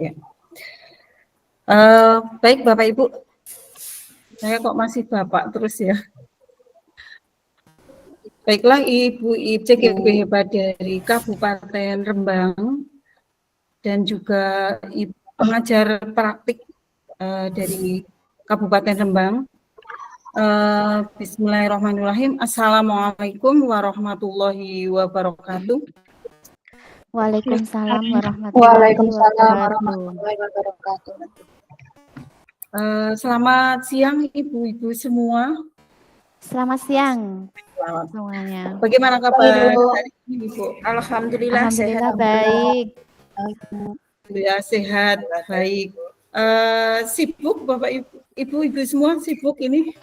Ya. Baik Bapak Ibu, saya kok masih Bapak terus ya. Baiklah Ibu CGB hebat dari Kabupaten Rembang dan juga Ibu pengajar praktik dari Kabupaten Rembang. Bismillahirrahmanirrahim. Assalamualaikum warahmatullahi wabarakatuh. Waalaikumsalam warahmatullahi wabarakatuh. Selamat siang Ibu-ibu semua. Selamat siang semuanya. Bagaimana kabar hari ini Ibu? Alhamdulillah sehat. Baik. Alhamdulillah sehat, baik. Sibuk Bapak Ibu semua sibuk ini?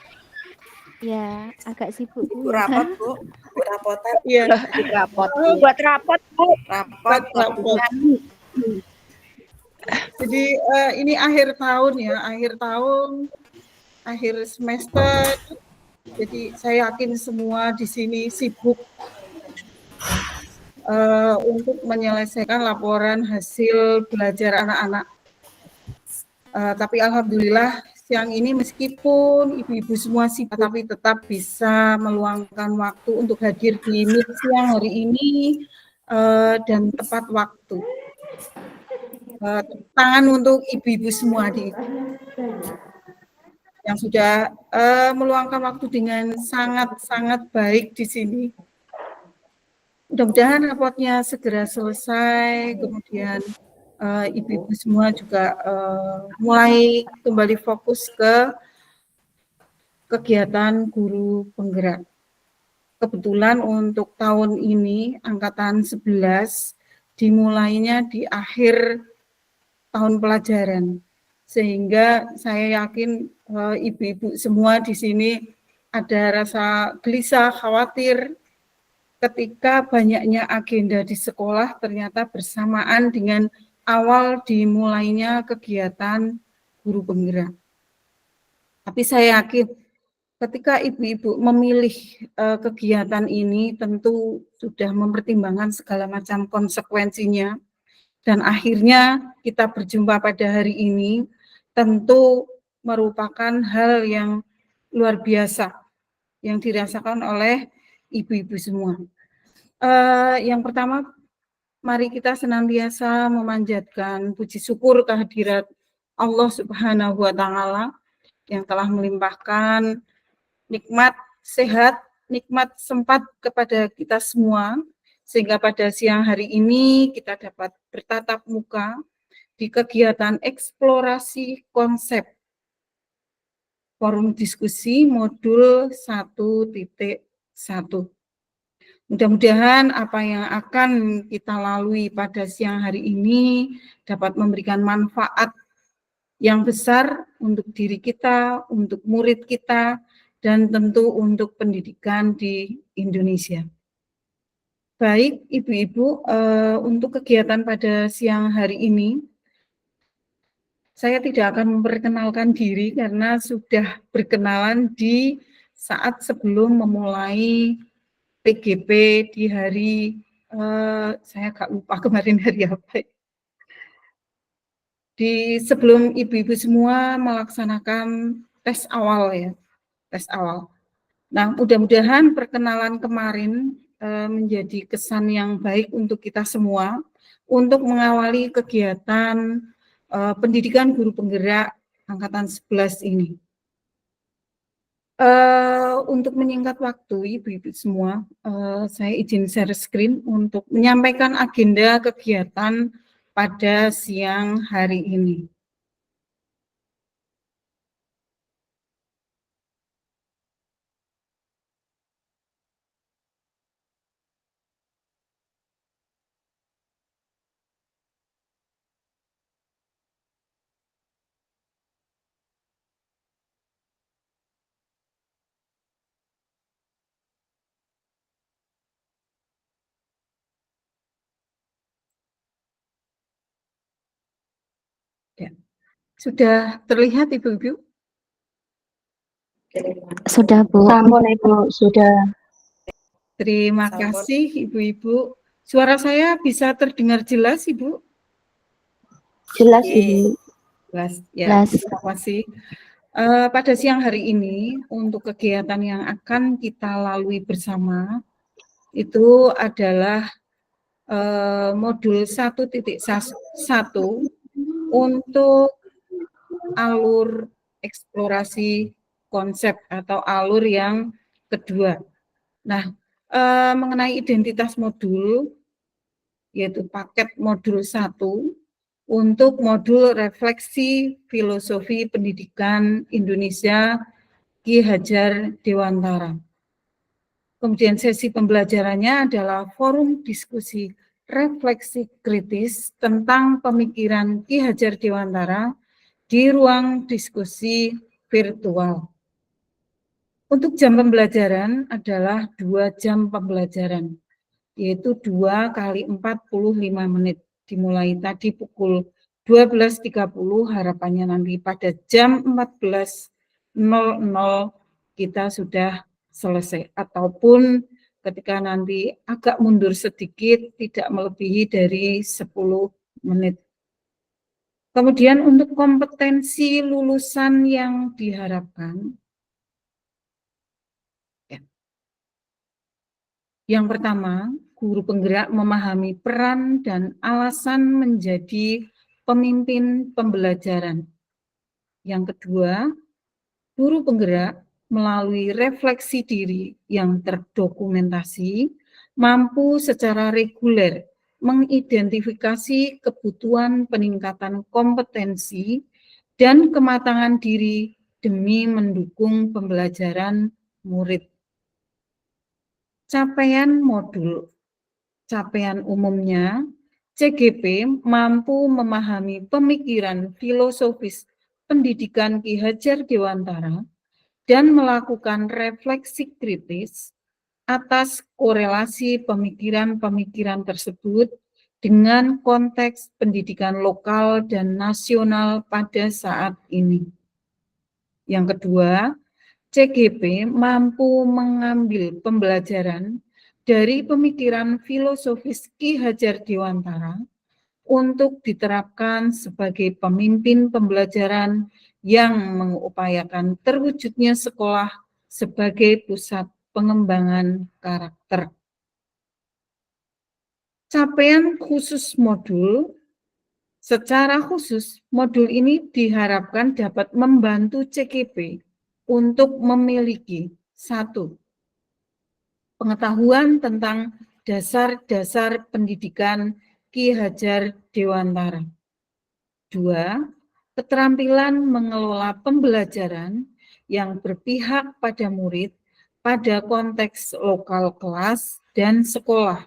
Ya, agak sibuk Bu. Rapat Bu, rapotan. Iya. Rapot. Buat rapot Bu. Rapot. Jadi ini akhir tahun ya, akhir semester. Jadi saya yakin semua di sini sibuk untuk menyelesaikan laporan hasil belajar anak-anak. Tapi alhamdulillah siang ini meskipun ibu-ibu semua sibuk, tapi tetap bisa meluangkan waktu untuk hadir di meet siang hari ini dan tepat waktu. Tangan untuk ibu-ibu semua yang sudah meluangkan waktu dengan sangat-sangat baik di sini. Mudah-mudahan raportnya segera selesai, kemudian ibu-ibu semua juga mulai kembali fokus ke kegiatan guru penggerak. Kebetulan untuk tahun ini angkatan 11 dimulainya di akhir tahun pelajaran, sehingga saya yakin ibu-ibu semua di sini ada rasa gelisah, khawatir ketika banyaknya agenda di sekolah ternyata bersamaan dengan awal dimulainya kegiatan guru penggerak. Tapi saya yakin ketika ibu-ibu memilih kegiatan ini tentu sudah mempertimbangkan segala macam konsekuensinya. Dan akhirnya kita berjumpa pada hari ini tentu merupakan hal yang luar biasa yang dirasakan oleh ibu-ibu semua. Yang pertama, mari kita senantiasa memanjatkan puji syukur kehadirat Allah Subhanahu wa Ta'ala yang telah melimpahkan nikmat sehat, nikmat sempat kepada kita semua, sehingga pada siang hari ini kita dapat bertatap muka di kegiatan eksplorasi konsep forum diskusi modul 1.1. Mudah-mudahan apa yang akan kita lalui pada siang hari ini dapat memberikan manfaat yang besar untuk diri kita, untuk murid kita, dan tentu untuk pendidikan di Indonesia. Baik, ibu-ibu, untuk kegiatan pada siang hari ini, saya tidak akan memperkenalkan diri karena sudah berkenalan di saat sebelum memulai PGP di hari, saya agak lupa kemarin hari apa. Di sebelum ibu-ibu semua melaksanakan tes awal ya, tes awal. Nah, mudah-mudahan perkenalan kemarin menjadi kesan yang baik untuk kita semua untuk mengawali kegiatan pendidikan guru penggerak angkatan 11 ini. Untuk menyingkat waktu ibu-ibu semua, saya izin share screen untuk menyampaikan agenda kegiatan pada siang hari ini. Ya. Sudah terlihat ibu-ibu? Sudah Bu. Sampun Ibu, sudah. Terima kasih ibu-ibu. Suara saya bisa terdengar jelas Ibu? Jelas, Ibu. Jelas, ya. Jelas. Terima kasih. Pada siang hari ini, untuk kegiatan yang akan kita lalui bersama, itu adalah modul 1.1 untuk alur eksplorasi konsep atau alur yang kedua. Nah, mengenai identitas modul, yaitu paket modul 1, untuk modul refleksi filosofi pendidikan Indonesia Ki Hajar Dewantara. Kemudian sesi pembelajarannya adalah forum diskusi refleksi kritis tentang pemikiran Ki Hajar Dewantara di ruang diskusi virtual. Untuk jam pembelajaran adalah 2 jam pembelajaran, yaitu 2 kali 45 menit. Dimulai tadi pukul 12.30, harapannya nanti pada jam 14.00 kita sudah selesai. Ataupun ketika nanti agak mundur sedikit, tidak melebihi dari 10 menit. Kemudian untuk kompetensi lulusan yang diharapkan, yang pertama, guru penggerak memahami peran dan alasan menjadi pemimpin pembelajaran. Yang kedua, guru penggerak melalui refleksi diri yang terdokumentasi, mampu secara reguler mengidentifikasi kebutuhan peningkatan kompetensi dan kematangan diri demi mendukung pembelajaran murid. Capaian modul. Capaian umumnya, CGP mampu memahami pemikiran filosofis pendidikan Ki Hajar Dewantara dan melakukan refleksi kritis atas korelasi pemikiran-pemikiran tersebut dengan konteks pendidikan lokal dan nasional pada saat ini. Yang kedua, CGP mampu mengambil pembelajaran dari pemikiran filosofis Ki Hajar Dewantara untuk diterapkan sebagai pemimpin pembelajaran yang mengupayakan terwujudnya sekolah sebagai pusat pengembangan karakter. Capaian khusus modul. Secara khusus, modul ini diharapkan dapat membantu CGP untuk memiliki 1. Pengetahuan tentang dasar-dasar pendidikan Ki Hajar Dewantara. 2. Keterampilan mengelola pembelajaran yang berpihak pada murid pada konteks lokal kelas dan sekolah.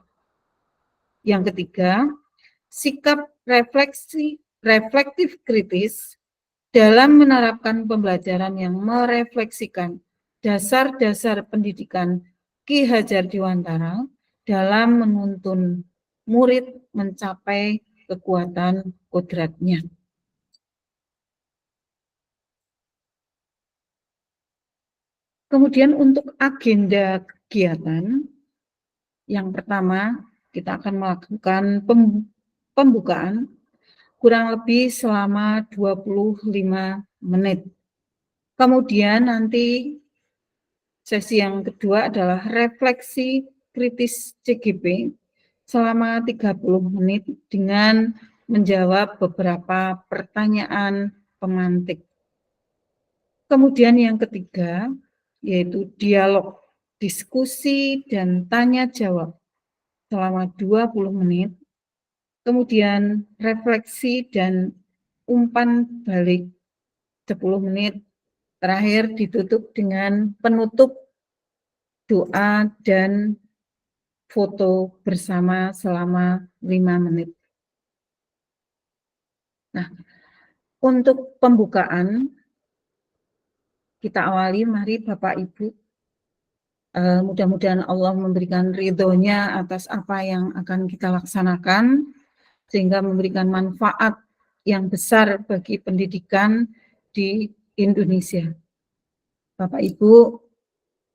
Yang ketiga, sikap reflektif kritis dalam menerapkan pembelajaran yang merefleksikan dasar-dasar pendidikan Ki Hajar Dewantara dalam menuntun murid mencapai kekuatan kodratnya. Kemudian untuk agenda kegiatan, yang pertama kita akan melakukan pembukaan kurang lebih selama 25 menit. Kemudian nanti sesi yang kedua adalah refleksi kritis CGP selama 30 menit dengan menjawab beberapa pertanyaan pemantik. Kemudian yang ketiga yaitu dialog, diskusi, dan tanya jawab selama 20 menit. Kemudian refleksi dan umpan balik 10 menit. Terakhir ditutup dengan penutup doa dan foto bersama selama 5 menit. Nah, untuk pembukaan kita awali, mari Bapak Ibu, mudah-mudahan Allah memberikan ridhonya atas apa yang akan kita laksanakan, sehingga memberikan manfaat yang besar bagi pendidikan di Indonesia. Bapak Ibu,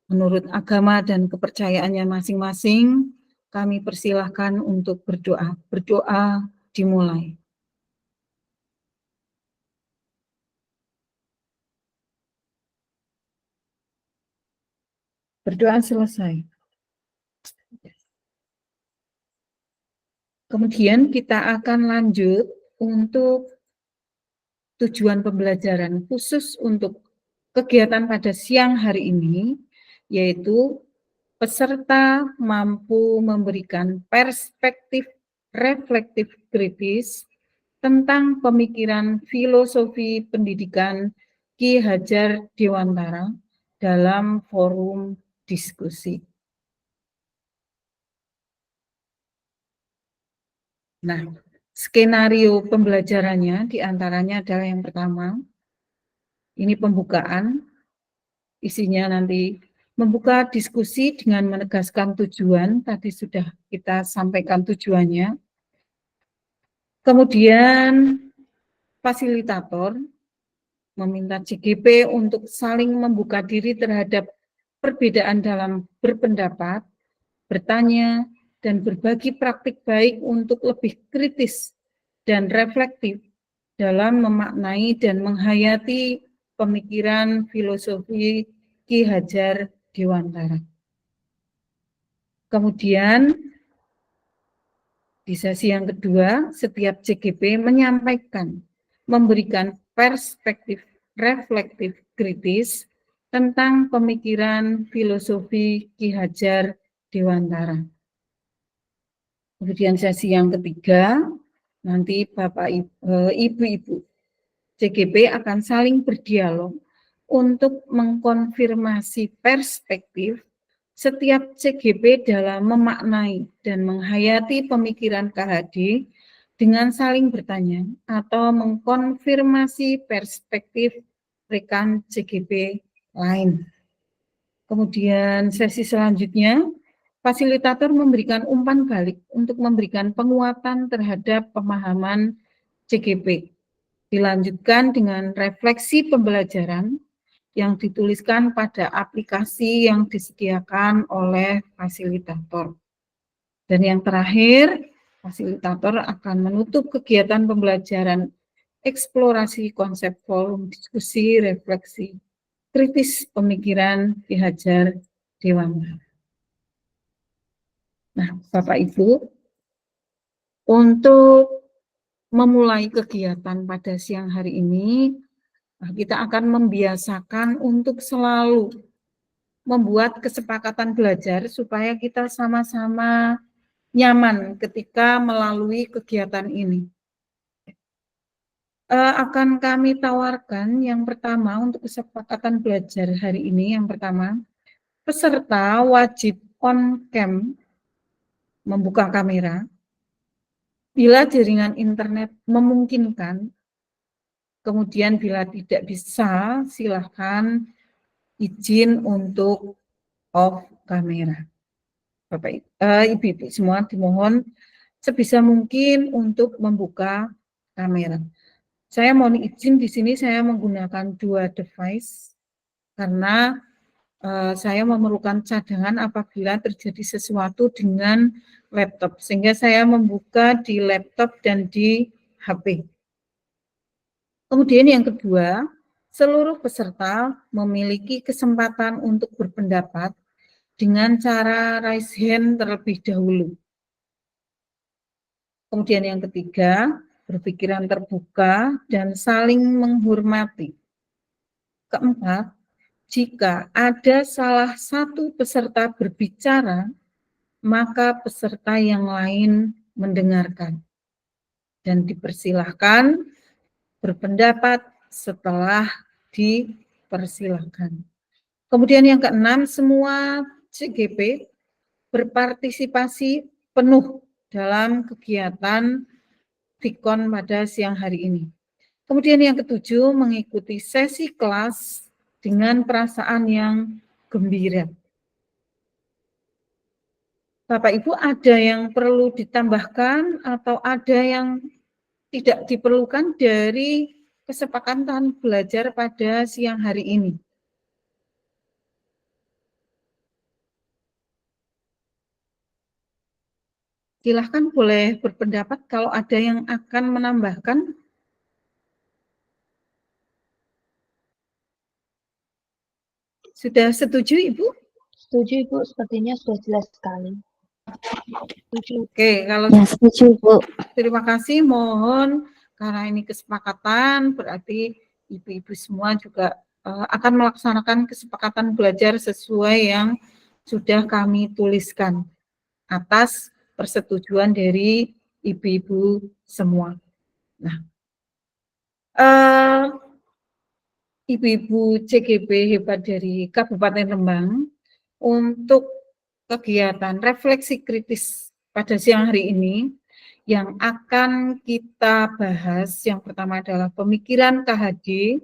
menurut agama dan kepercayaannya masing-masing, kami persilahkan untuk berdoa. Berdoa dimulai. Berdoa selesai. Kemudian kita akan lanjut untuk tujuan pembelajaran khusus untuk kegiatan pada siang hari ini, yaitu peserta mampu memberikan perspektif reflektif kritis tentang pemikiran filosofi pendidikan Ki Hajar Dewantara dalam forum diskusi. Nah, skenario pembelajarannya diantaranya adalah yang pertama, ini pembukaan, isinya nanti membuka diskusi dengan menegaskan tujuan, tadi sudah kita sampaikan tujuannya. Kemudian fasilitator meminta CGP untuk saling membuka diri terhadap perbedaan dalam berpendapat, bertanya, dan berbagi praktik baik untuk lebih kritis dan reflektif dalam memaknai dan menghayati pemikiran filosofi Ki Hajar Dewantara. Kemudian di sesi yang kedua, setiap CGP menyampaikan, memberikan perspektif reflektif kritis tentang pemikiran filosofi Ki Hajar Dewantara. Kemudian sesi yang ketiga, nanti Bapak Ibu-Ibu CGP akan saling berdialog untuk mengkonfirmasi perspektif setiap CGP dalam memaknai dan menghayati pemikiran KHD dengan saling bertanya atau mengkonfirmasi perspektif rekan CGP lain. Kemudian sesi selanjutnya, fasilitator memberikan umpan balik untuk memberikan penguatan terhadap pemahaman CGP. Dilanjutkan dengan refleksi pembelajaran yang dituliskan pada aplikasi yang disediakan oleh fasilitator. Dan yang terakhir, fasilitator akan menutup kegiatan pembelajaran eksplorasi konsep forum diskusi refleksi kritis pemikiran Ki Hajar Dewantara. Nah, Bapak Ibu, untuk memulai kegiatan pada siang hari ini, kita akan membiasakan untuk selalu membuat kesepakatan belajar supaya kita sama-sama nyaman ketika melalui kegiatan ini. Akan kami tawarkan yang pertama untuk kesepakatan belajar hari ini, yang pertama, peserta wajib on cam, membuka kamera, bila jaringan internet memungkinkan. Kemudian bila tidak bisa, silakan izin untuk off kamera. Bapak Ibu semua dimohon sebisa mungkin untuk membuka kamera. Saya mohon izin di sini saya menggunakan dua device karena saya memerlukan cadangan apabila terjadi sesuatu dengan laptop, sehingga saya membuka di laptop dan di HP. Kemudian yang kedua, seluruh peserta memiliki kesempatan untuk berpendapat dengan cara raise hand terlebih dahulu. Kemudian yang ketiga, berpikiran terbuka dan saling menghormati. Keempat, jika ada salah satu peserta berbicara, maka peserta yang lain mendengarkan. Dan dipersilahkan berpendapat setelah dipersilahkan. Kemudian yang keenam, semua CGP berpartisipasi penuh dalam kegiatan Vikon pada siang hari ini. Kemudian yang ketujuh, mengikuti sesi kelas dengan perasaan yang gembira. Bapak Ibu, ada yang perlu ditambahkan atau ada yang tidak diperlukan dari kesepakatan belajar pada siang hari ini? Silahkan boleh berpendapat kalau ada yang akan menambahkan. Sudah setuju, Ibu? Setuju Ibu, sepertinya sudah jelas sekali. Setuju. Oke, kalau Ya, setuju, Bu. terima kasih, mohon karena ini kesepakatan, berarti ibu-ibu semua juga akan melaksanakan kesepakatan belajar sesuai yang sudah kami tuliskan atas persetujuan dari ibu-ibu semua. Nah, ibu-ibu CGP hebat dari Kabupaten Rembang untuk kegiatan refleksi kritis pada siang hari ini yang akan kita bahas. Yang pertama adalah pemikiran KHD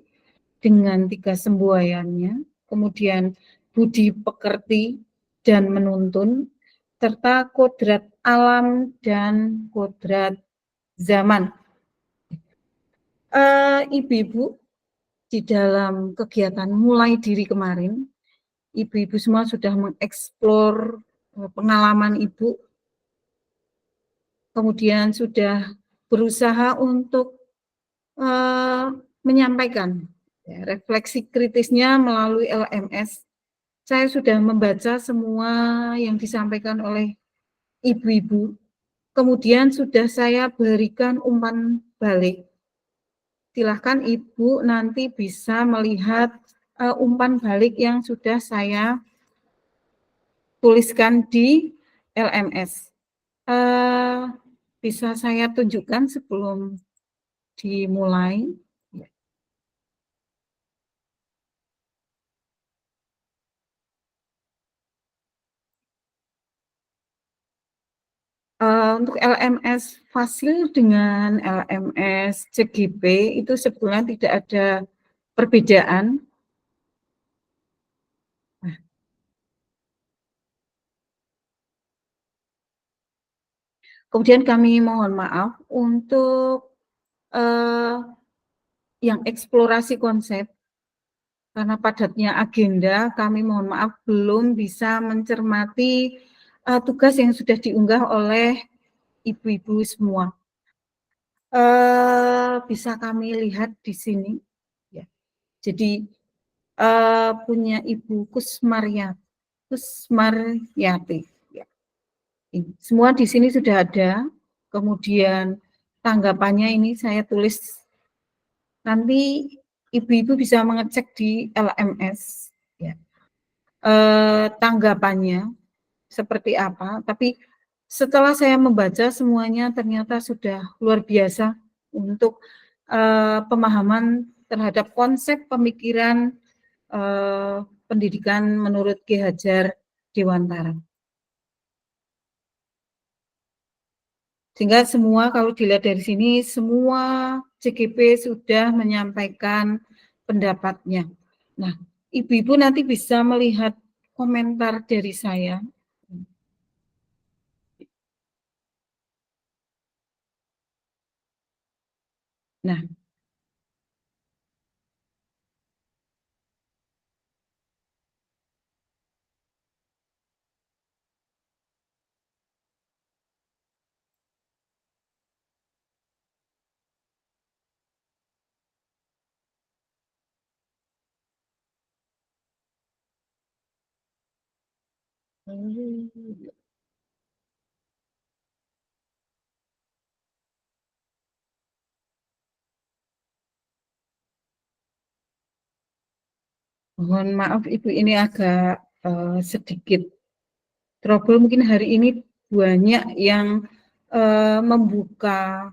dengan 3 semboyannya, kemudian budi pekerti dan menuntun, serta kodrat alam dan kodrat zaman. Ibu-ibu, di dalam kegiatan mulai diri kemarin, ibu-ibu semua sudah mengeksplor pengalaman ibu, kemudian sudah berusaha untuk menyampaikan refleksi kritisnya melalui LMS. Saya sudah membaca semua yang disampaikan oleh ibu-ibu, kemudian sudah saya berikan umpan balik. Silahkan Ibu nanti bisa melihat umpan balik yang sudah saya tuliskan di LMS. Bisa saya tunjukkan sebelum dimulai. Untuk LMS Fasil dengan LMS CGP itu sebetulnya tidak ada perbedaan. Kemudian kami mohon maaf untuk yang eksplorasi konsep, karena padatnya agenda, kami mohon maaf belum bisa mencermati tugas yang sudah diunggah oleh ibu-ibu semua. Bisa kami lihat di sini. Ya. Jadi punya Ibu Kusmaryati. Ya. Semua di sini sudah ada. Kemudian tanggapannya ini saya tulis. Nanti ibu-ibu bisa mengecek di LMS. Ya. Tanggapannya seperti apa. Tapi setelah saya membaca semuanya ternyata sudah luar biasa untuk pemahaman terhadap konsep pemikiran pendidikan menurut Ki Hajar Dewantara. Sehingga semua kalau dilihat dari sini, semua CGP sudah menyampaikan pendapatnya. Nah, ibu-ibu nanti bisa melihat komentar dari saya. Nah, mohon maaf Ibu, ini agak sedikit trouble. Mungkin hari ini banyak yang membuka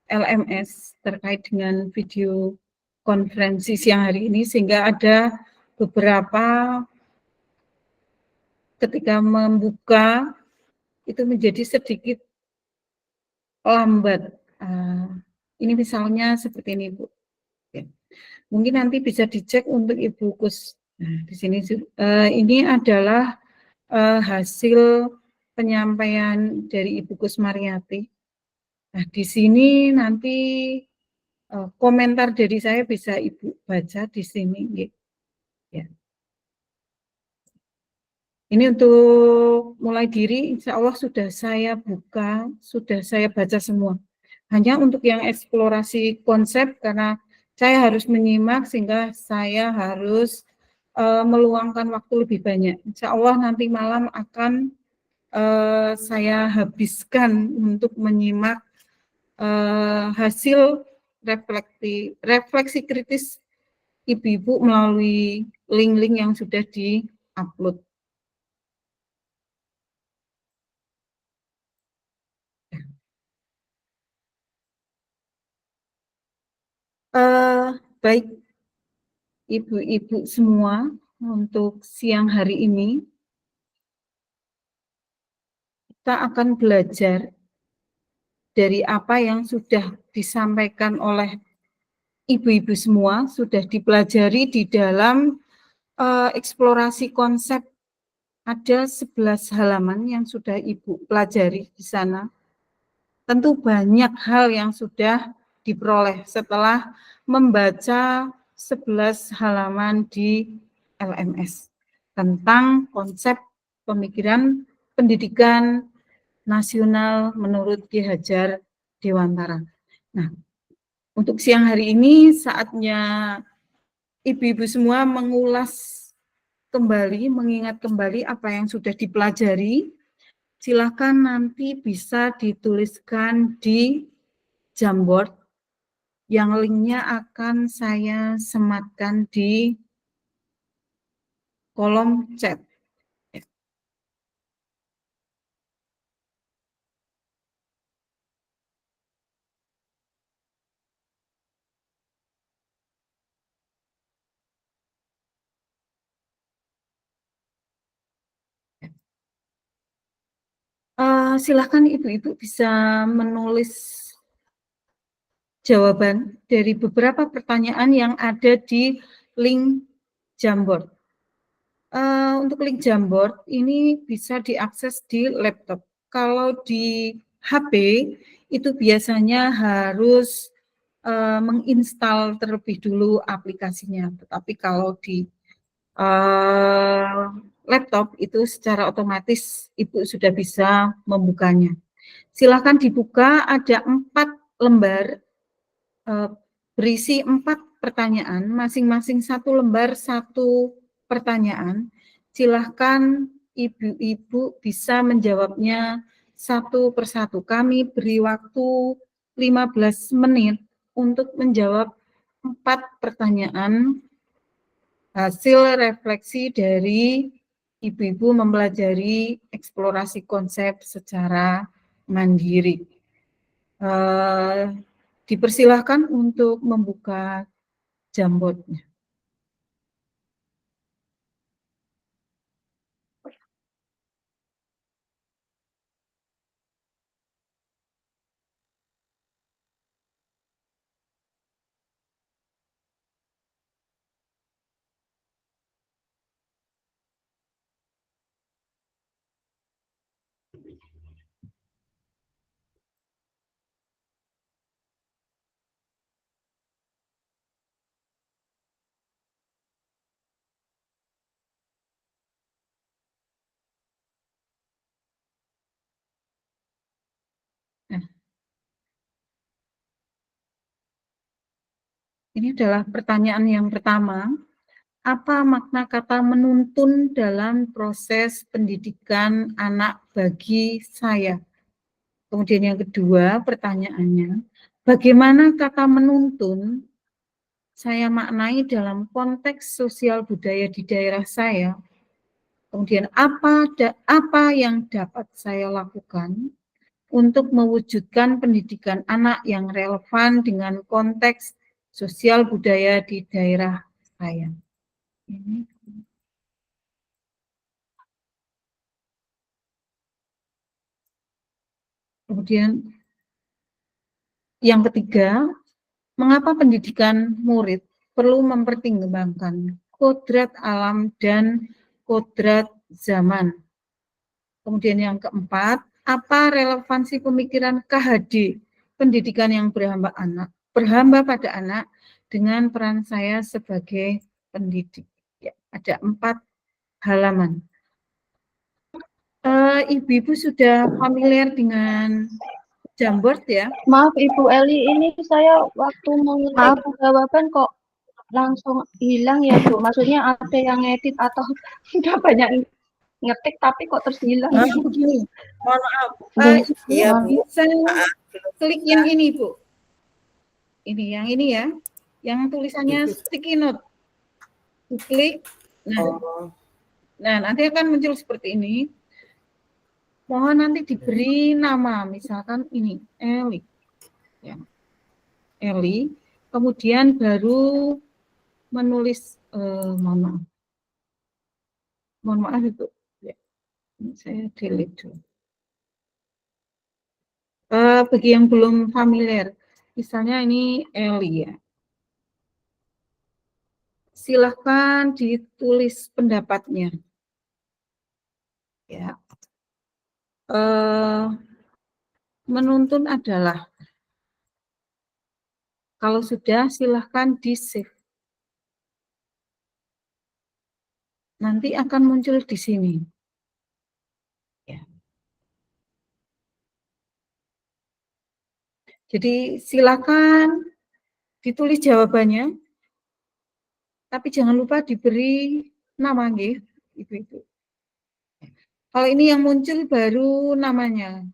LMS terkait dengan video konferensi siang hari ini, sehingga ada beberapa ketika membuka itu menjadi sedikit lambat. Ini misalnya seperti ini, Bu. Ya. Mungkin nanti bisa dicek untuk Ibu Kus. Nah, di sini ini adalah hasil penyampaian dari Ibu Kusmaryati. Nah, di sini nanti komentar dari saya bisa Ibu baca di sini. Ya. Ini untuk mulai diri, insya Allah sudah saya buka, sudah saya baca semua. Hanya untuk yang eksplorasi konsep, karena saya harus menyimak sehingga saya harus meluangkan waktu lebih banyak. Insya Allah nanti malam akan saya habiskan untuk menyimak hasil refleksi kritis ibu-ibu melalui link-link yang sudah di-upload. Baik, ibu-ibu semua, untuk siang hari ini kita akan belajar dari apa yang sudah disampaikan oleh ibu-ibu semua, sudah dipelajari di dalam eksplorasi konsep. Ada 11 halaman yang sudah Ibu pelajari di sana. Tentu banyak hal yang sudah diperoleh setelah membaca 11 halaman di LMS tentang konsep pemikiran pendidikan nasional menurut Ki Hajar Dewantara. Nah, untuk siang hari ini saatnya ibu-ibu semua mengulas kembali, mengingat kembali apa yang sudah dipelajari. Silakan nanti bisa dituliskan di Jamboard yang linknya akan saya sematkan di kolom chat. Silakan ibu-ibu bisa menulis jawaban dari beberapa pertanyaan yang ada di link Jamboard. Untuk link Jamboard ini bisa diakses di laptop. Kalau di HP itu biasanya harus menginstal terlebih dulu aplikasinya. Tetapi kalau di laptop itu secara otomatis Ibu sudah bisa membukanya. Silakan dibuka, ada 4 lembar berisi 4 pertanyaan, masing-masing 1 lembar 1 pertanyaan. Silahkan ibu-ibu bisa menjawabnya satu persatu. Kami beri waktu 15 menit untuk menjawab 4 pertanyaan hasil refleksi dari ibu-ibu mempelajari eksplorasi konsep secara mandiri. Dipersilahkan untuk membuka Jamboardnya. Nah, ini adalah pertanyaan yang pertama. Apa makna kata menuntun dalam proses pendidikan anak bagi saya? Kemudian yang kedua pertanyaannya, bagaimana kata menuntun saya maknai dalam konteks sosial budaya di daerah saya? Kemudian apa yang dapat saya lakukan untuk mewujudkan pendidikan anak yang relevan dengan konteks sosial budaya di daerah saya? Ini. Kemudian yang ketiga, mengapa pendidikan murid perlu mempertimbangkan kodrat alam dan kodrat zaman? Kemudian yang keempat, apa relevansi pemikiran KHD pendidikan yang berhamba pada anak dengan peran saya sebagai pendidik? Ya, ada 4 halaman. Ibu-ibu sudah familiar dengan Jamboard ya? Maaf Ibu Eli, ini saya waktu mengetik jawaban kok langsung hilang ya Bu? Maksudnya ada yang ngedit atau udah banyak ngetik tapi kok terus hilang? Nah, begini, mohon maaf. Ibu Iya, Bu. bisa Maaf, klik yang ini, Bu. Ini, yang ini ya. Yang tulisannya sticky note. Klik. Nah, nanti akan muncul seperti ini. Mohon nanti diberi nama, misalkan ini, Eli. Ya. Eli. Kemudian baru menulis, mohon maaf itu. Ya. Saya delete dulu. Bagi yang belum familiar, misalnya ini Eli ya. Silahkan ditulis pendapatnya. Ya. Menuntun adalah, kalau sudah silahkan di-save. Nanti akan muncul di sini. Ya. Jadi silakan ditulis jawabannya, tapi jangan lupa diberi nama, Ibu-ibu. Kalau ini yang muncul baru namanya.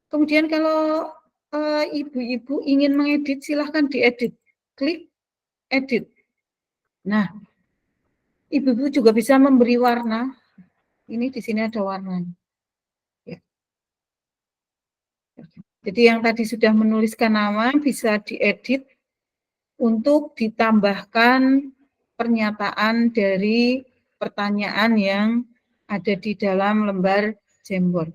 Kemudian kalau ibu-ibu ingin mengedit, silahkan diedit. Klik edit. Nah, ibu-ibu juga bisa memberi warna. Ini di sini ada warnanya. Ya. Jadi yang tadi sudah menuliskan nama bisa diedit untuk ditambahkan pernyataan dari pertanyaan yang ada di dalam lembar Jamboard.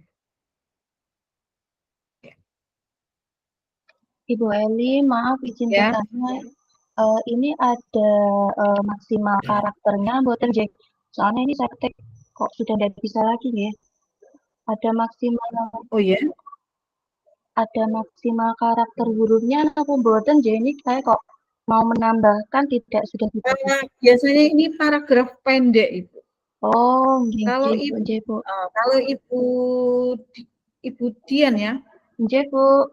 Ibu Eli, maaf izin bertanya. Ini ada maksimal karakternya buatan Jack. Soalnya ini saya ketik kok sudah tidak bisa lagi ya. Ada maksimal. Oh ya? Ada maksimal karakter hurufnya apa buatan jadi ini saya kok mau menambahkan tidak sudah bisa. Biasanya ini paragraf pendek itu. Oh, kalau Ibu Dian ya. Bu.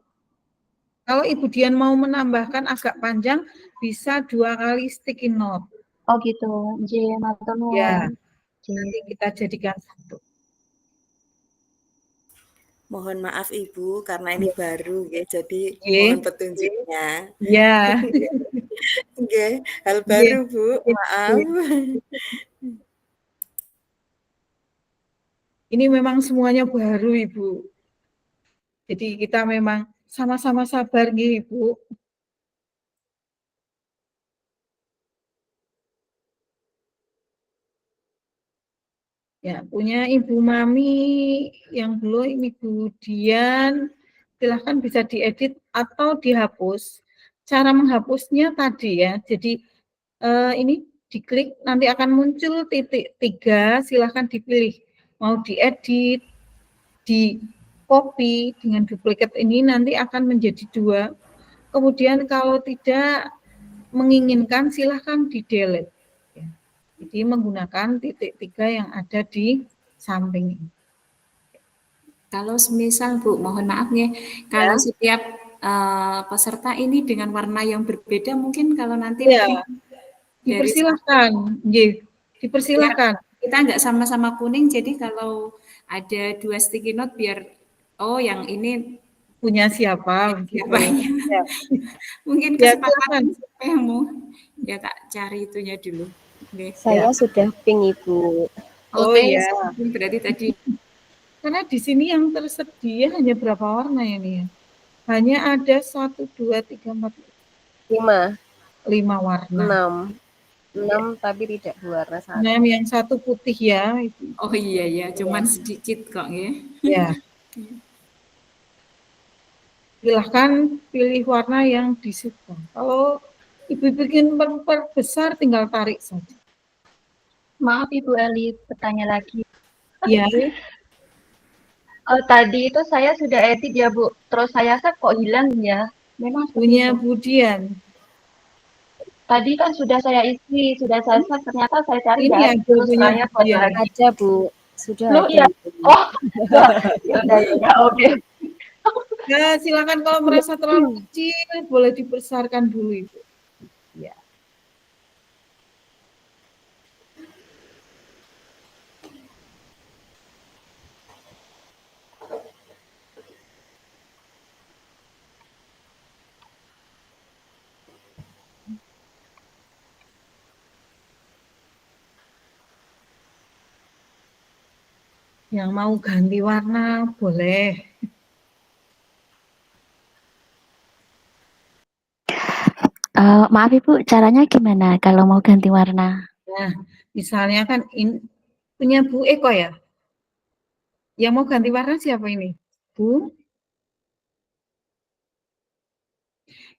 Kalau Ibu Dian mau menambahkan agak panjang, bisa 2 kali sticky note. Oh gitu, ya. Nanti kita jadikan 1. Mohon maaf Ibu, karena ini baru ya, jadi mohon petunjuknya. Ya. Hal baru Bu, maaf. Ini memang semuanya baru Ibu. Jadi kita memang sama-sama sabar Ibu. Ya, punya Ibu Mami yang belum Ibu Dian, silahkan bisa diedit atau dihapus. Cara menghapusnya tadi ya, jadi ini diklik nanti akan muncul titik 3, silahkan dipilih. Mau diedit, di copy dengan duplikat ini nanti akan menjadi 2. Kemudian kalau tidak menginginkan silahkan di delete. Jadi menggunakan titik 3 yang ada di samping. Kalau semisal Bu, mohon maaf ya, kalau setiap peserta ini dengan warna yang berbeda, mungkin kalau nanti dipersilahkan, dipersilahkan. Kita nggak sama-sama kuning, jadi kalau ada 2 sticky note biar yang ini punya siapa? Siapanya. Ya. Mungkin kesempatan siapa yang mau ya tak cari itunya dulu. Saya sudah ping Ibu. Ya. Berarti tadi. Karena di sini yang tersedia hanya berapa warna ya nih? Hanya ada 1, 2, 3, 4, 5 warna. 6 tapi tidak berwarna 1. 6 yang 1 putih ya. Oh iya, cuman sedikit kok ya. Ya. Silahkan pilih warna yang disuka. Kalau Ibu bikin besar tinggal tarik saja. Maaf Ibu Eli, bertanya lagi. Ya. Tadi itu saya sudah edit ya Bu, terus saya kok hilang ya. Memang punya Bu Dian. Tadi kan sudah saya isi, sudah saya ternyata saya cari ini terus saya buat lagi. Ada Bu, sudah ada. Ya. Oh, ya, oke. Ya, silakan kalau merasa terlalu kecil, boleh dibesarkan dulu Ibu. Ya. Yang mau ganti warna boleh. Maaf Ibu, caranya gimana kalau mau ganti warna? Nah, misalnya kan punya Bu Eko ya? Yang mau ganti warna siapa ini? Bu?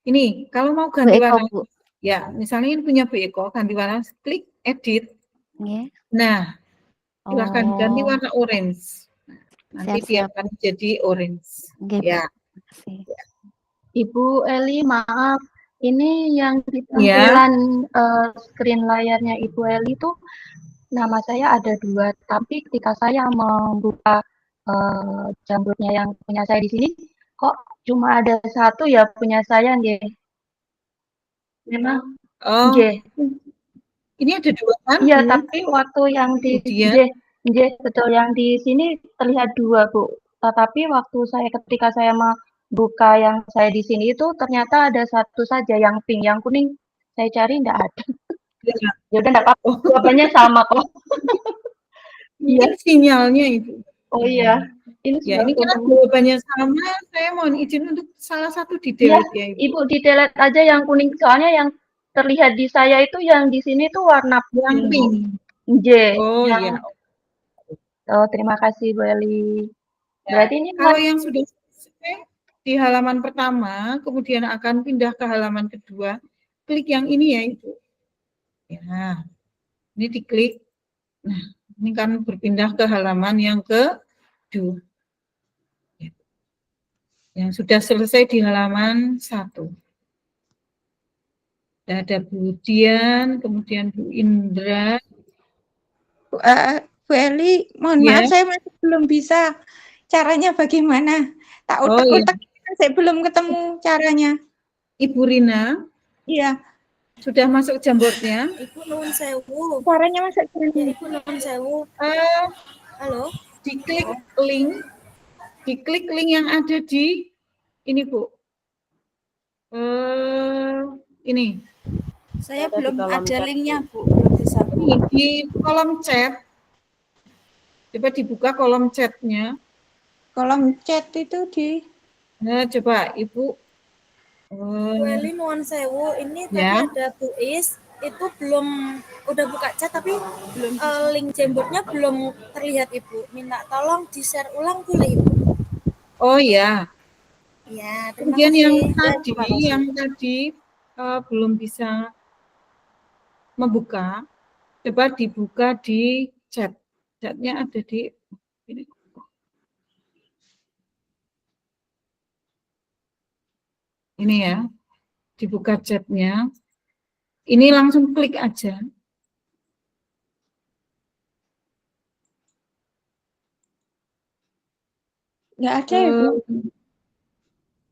Ini, kalau mau ganti Bu Eko, warna, Bu. ya, misalnya ini punya Bu Eko, ganti warna, klik edit. Yeah. Nah, silahkan ganti warna orange. Nanti dia Siap-siap. akan jadi orange. Okay, Ya. Ibu Eli, maaf. Ini yang di tampilan screen layarnya Ibu Eli itu nama saya ada 2, tapi ketika saya membuka jamurnya yang punya saya di sini, kok cuma ada 1 ya punya saya, nggih. Memang, nggih. Ini ada 2 kan? Iya, tapi waktu yang di nggih, betul, yang di sini terlihat 2, Bu. Tetapi waktu ketika saya membuka yang saya di sini itu ternyata ada 1 saja yang pink, yang kuning saya cari enggak ada. Ya udah enggak apa-apa, jawabannya sama kok. Mungkin sinyalnya itu. Oh iya. Ini karena jawabannya sama, saya mohon izin untuk salah satu di-delete ya, Ibu di-delete aja yang kuning, soalnya yang terlihat di saya itu yang di sini tuh warna pink. Nggih. Oh iya. Oh, terima kasih Bu Eli. Berarti ini kalau yang sudah selesai di halaman pertama, kemudian akan pindah ke halaman kedua, klik yang ini ya Ibu. Ya, ini diklik. Nah, ini kan berpindah ke halaman yang kedua. Yang sudah selesai di halaman 1. Ada Bu Dian, kemudian Bu Indra. Bu Eli, mohon maaf saya masih belum bisa. Caranya bagaimana? Tak utek-utek, saya belum ketemu caranya. Ibu Rina? Iya. Sudah masuk Jamboardnya? Ibu nuwun sewu. Caranya masuk ya, Ibu nuwun sewu. Halo? Diklik link yang ada di ini Bu. Ini. Saya belum ada linknya Bu, belum bisa. Ini di kolom chat. Coba dibuka kolom chatnya. Kolom chat itu di. Nah, coba Ibu. Bu Eli nuwun sewu, ini tadi ada tulis itu belum udah buka chat tapi belum link Jamboardnya belum terlihat Ibu. Minta tolong di-share ulang boleh Ibu. Oh ya. Ya, kemudian yang tadi belum bisa membuka, coba dibuka di chat. Chatnya ada di ini. Ini ya, dibuka chatnya. Ini langsung klik aja. Nggak ada ya Bu?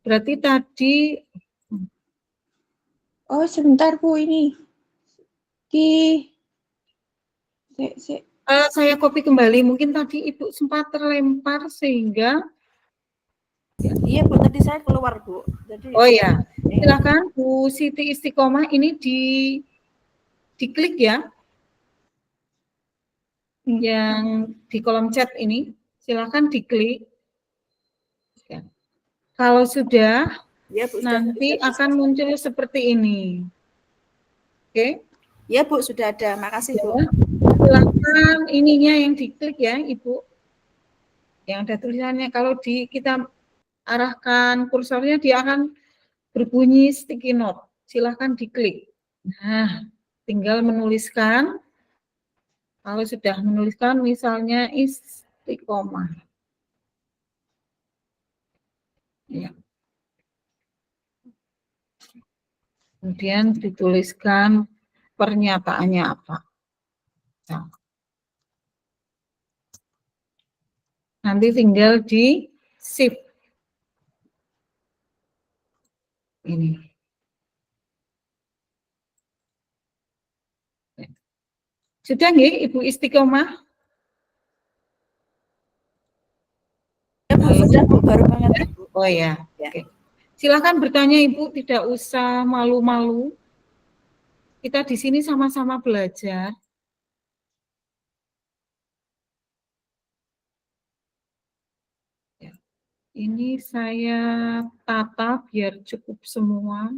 Berarti tadi. Oh sebentar Bu ini. Saya copy kembali, mungkin tadi Ibu sempat terlempar sehingga. Iya Bu, tadi saya keluar Bu. Jadi, oh ya, silakan Bu Siti Istiqomah ini diklik ya. Yang di kolom chat ini, silakan diklik. Ya. Kalau sudah, ya, Bu, nanti akan muncul seperti ini. Oke? Ya Bu, sudah ada. Makasih Bu. Silakan ininya yang diklik ya Ibu. Yang ada tulisannya, kalau kita arahkan kursornya dia akan berbunyi sticky note. Silakan diklik. Nah, tinggal menuliskan. Kalau sudah menuliskan misalnya istiqomah. Ya. Kemudian dituliskan pernyataannya apa. Nah. Nanti tinggal di shift. Ini. Sudah nggih Ibu Istiqomah? Ya, Bu, sudah Bu, baru banget Ibu. Oh ya, oke. Silakan bertanya Ibu, tidak usah malu-malu. Kita di sini sama-sama belajar. Ini saya tata biar cukup semua.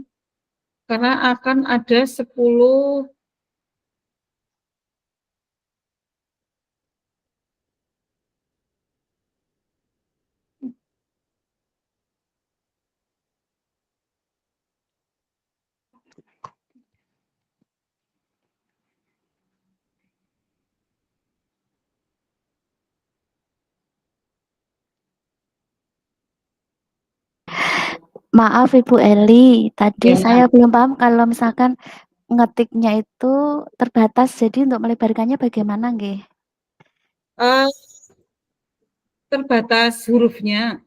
Karena akan ada 10 Maaf Ibu Eli, tadi Ya. saya belum paham kalau misalkan ngetiknya itu terbatas, jadi untuk melebarkannya bagaimana nggih? Terbatas hurufnya.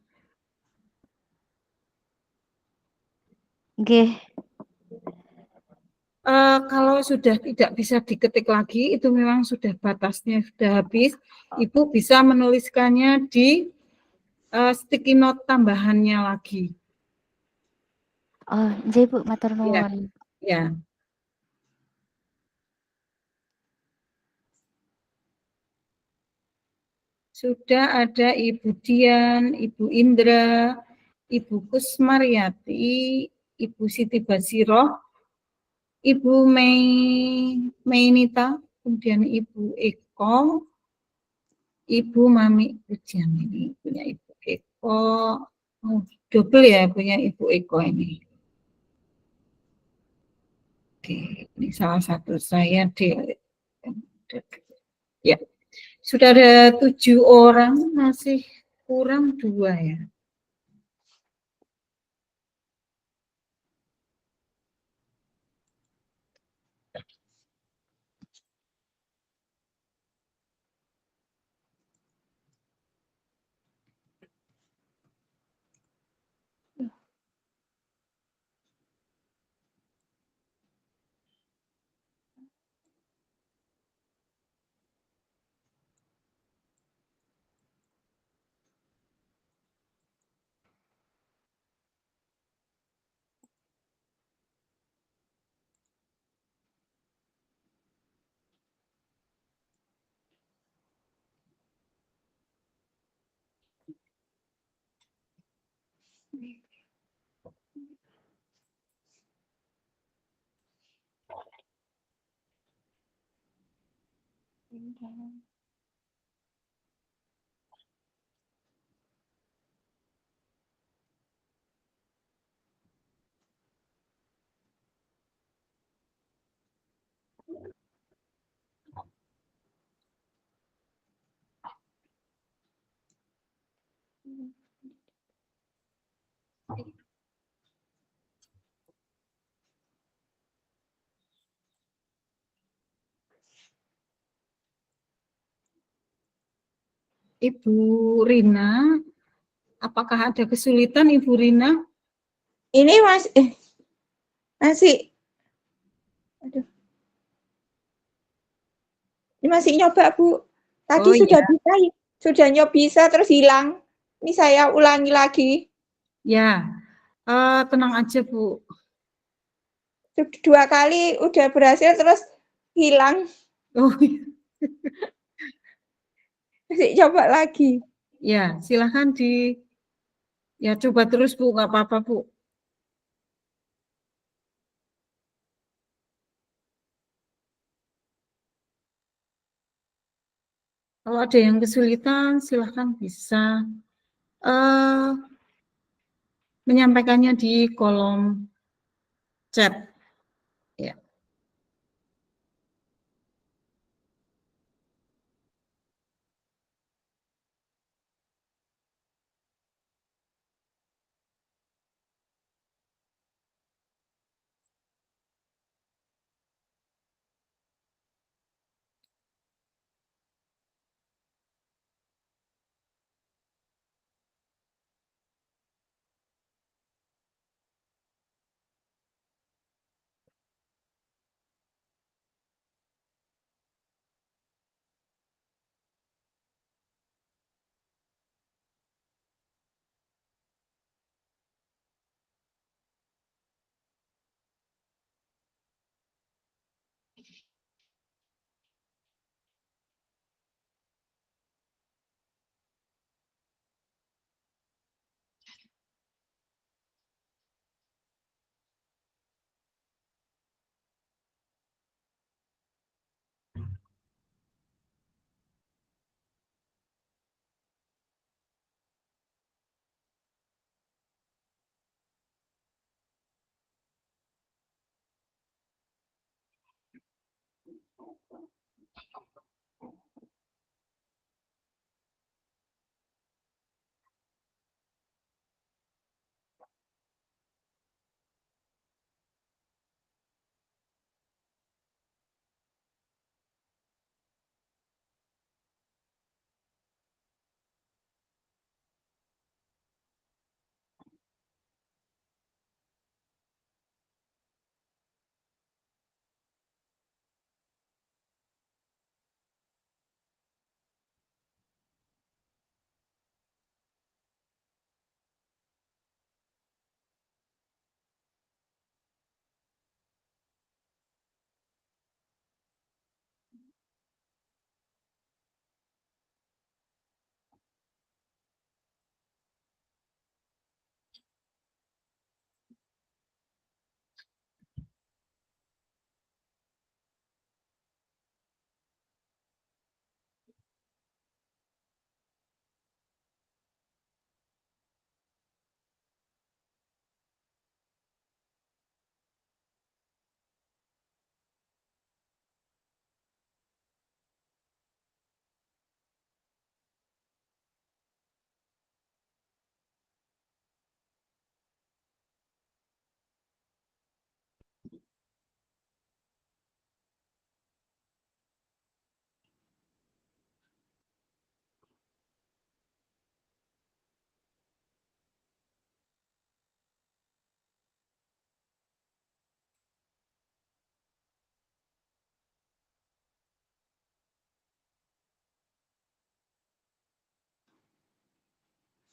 Nggih. Kalau sudah tidak bisa diketik lagi, itu memang sudah batasnya sudah habis. Ibu bisa menuliskannya di sticky note tambahannya lagi. Oh, nggih Bu, matur Ya. nuwun. Ya. Sudah ada Ibu Dian, Ibu Indra, Ibu Kusmaryati, Ibu Siti Basiroh, Ibu Mainita, kemudian Ibu Eko, Ibu Mami Pujian ini punya Ibu Eko, double ya punya Ibu Eko ini. Oke, ini salah satu saya ya. Sudah ada 7 orang, masih kurang 2 ya. Ibu Rina, apakah ada kesulitan Ibu Rina? Ini masih, aduh. Ini masih nyoba Bu. Tadi sudah ya. bisa, sudah nyoba bisa terus hilang. Ini saya ulangi lagi. Ya, tenang aja Bu. 2 kali udah berhasil terus hilang. Oh, Masih coba lagi. ya, silahkan ya coba terus Bu, nggak apa-apa Bu. Kalau ada yang kesulitan, silahkan bisa menyampaikannya di kolom chat. Ya.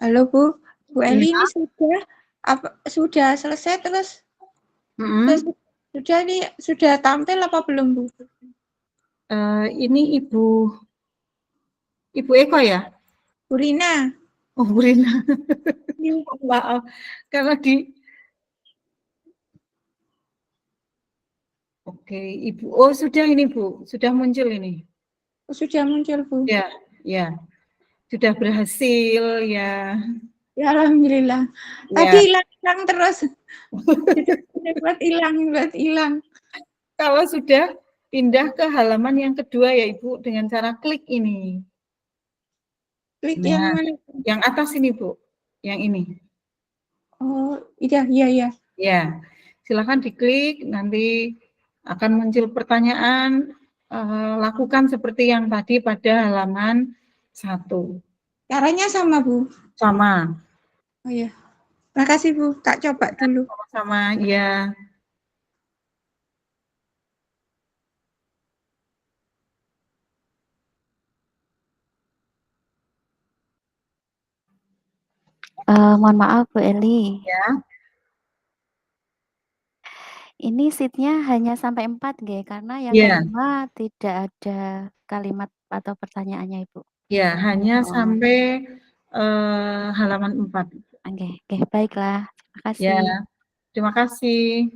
Halo Bu, Bu Eli Ya. ini sudah selesai terus sudah nih sudah tampil apa belum Bu? Ini Ibu Eko ya? Bu Rina. Oh, Bu Rina. Maaf, karena Oke, Ibu. Oh, sudah ini Bu, sudah muncul ini. Sudah muncul Bu. Ya, ya, sudah berhasil ya. Ya Alhamdulillah. Ya. Tadi hilang terus. buat hilang. Kalau sudah pindah ke halaman yang kedua ya Ibu dengan cara klik ini. Klik Nah, yang mana? yang atas ini Bu, yang ini. Oh, iya. Ya, silakan diklik, nanti akan muncul pertanyaan, lakukan seperti yang tadi pada halaman 1. Caranya sama Bu? Sama. Oh iya. Makasih Bu, tak coba dulu. Sama, ya. Mohon maaf Bu Eli. Ya. Ini sheet-nya hanya sampai 4 nggih, karena yang Ya. kelima tidak ada kalimat atau pertanyaannya Ibu. Ya, hanya Oh. sampai halaman 4. Oke, baiklah. Terima kasih. Ya, terima kasih.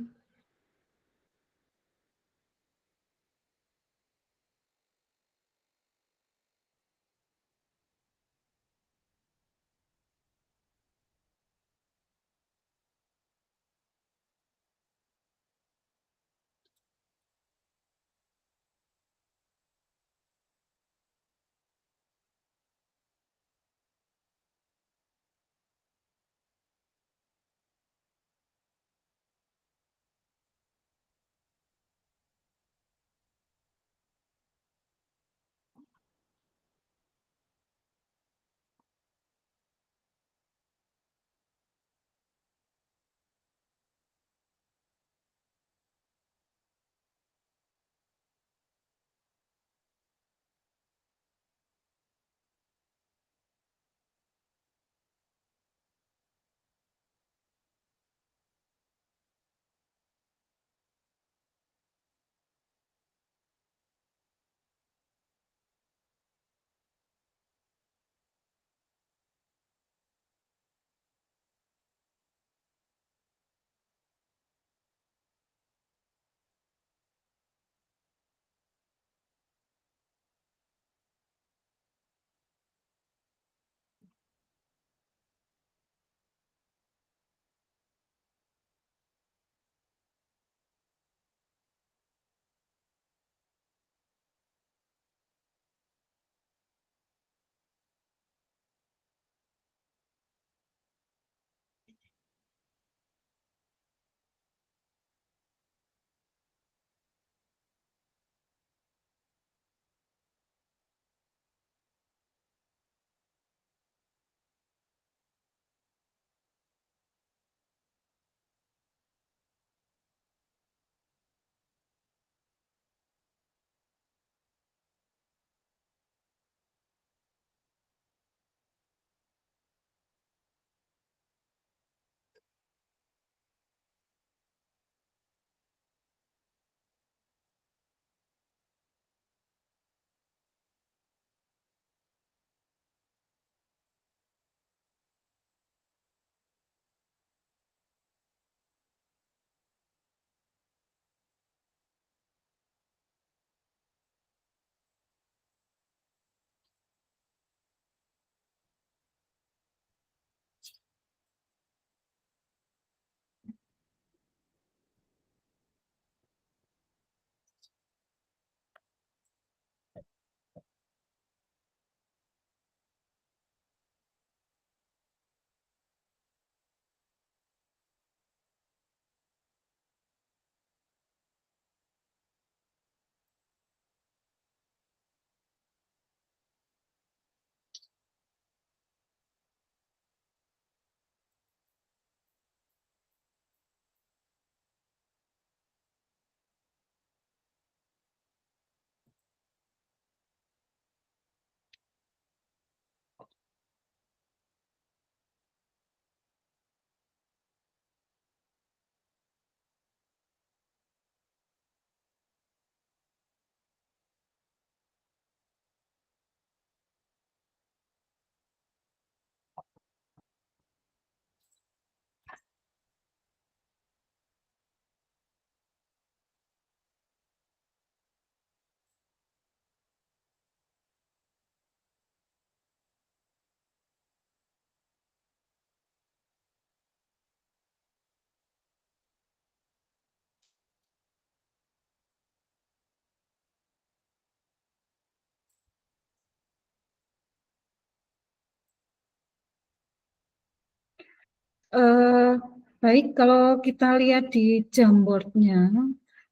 Baik, kalau kita lihat di Jamboardnya,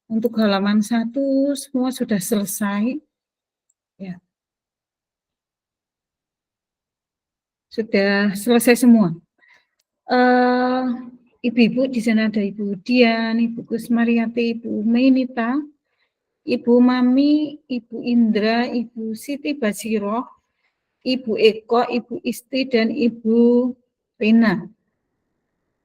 untuk halaman 1 semua sudah selesai. Ya. Sudah selesai semua. Ibu-ibu di sana ada Ibu Dian, Ibu Kusmariati, Ibu Mainita, Ibu Mami, Ibu Indra, Ibu Siti Basiroh, Ibu Eko, Ibu Isti, dan Ibu Rina.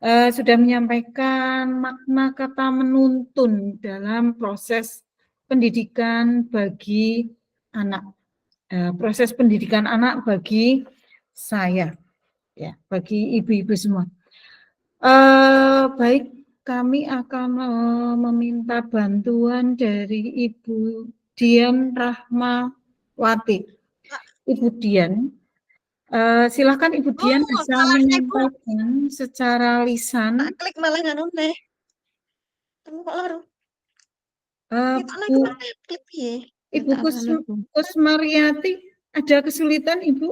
Sudah menyampaikan makna kata menuntun dalam proses pendidikan bagi anak. Proses pendidikan anak bagi saya, ya, bagi ibu-ibu semua. Baik, kami akan meminta bantuan dari Ibu Dian Rahmawati. Ibu Dian, silakan Ibu Dian bisa menyampaikan secara lisan. Klik malah nganu neh. Temu kok loro. Ibu Kusmariati, ada kesulitan Ibu?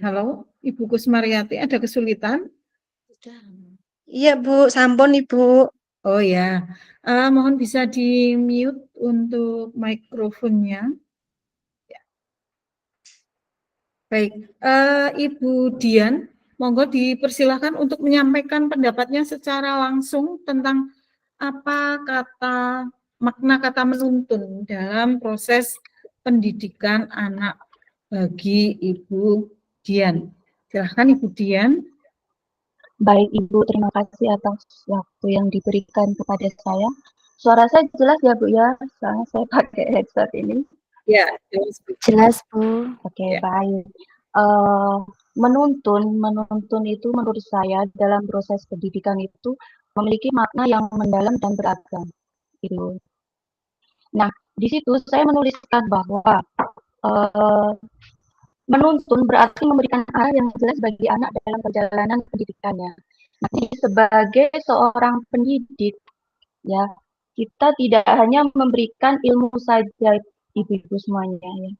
Halo, Ibu Kusmariati, ada kesulitan? Iya Bu, sampun Ibu. Oh ya, mohon bisa di-mute untuk mikrofonnya. Ya. Baik, Ibu Dian, monggo dipersilahkan untuk menyampaikan pendapatnya secara langsung tentang apa makna kata menuntun dalam proses pendidikan anak bagi Ibu Dian. Silahkan Ibu Dian. Baik Ibu, terima kasih atas waktu yang diberikan kepada saya. Suara saya jelas ya Bu ya, soalnya saya pakai headset ini. Ya, jelas Bu. Oke, baik. Menuntun itu menurut saya dalam proses pendidikan itu memiliki makna yang mendalam dan beragam. Gitu. Nah, di situ saya menuliskan bahwa menuntun berarti memberikan arah yang jelas bagi anak dalam perjalanan pendidikannya. Nanti sebagai seorang pendidik, ya kita tidak hanya memberikan ilmu saja, ibu-ibu semuanya, ya.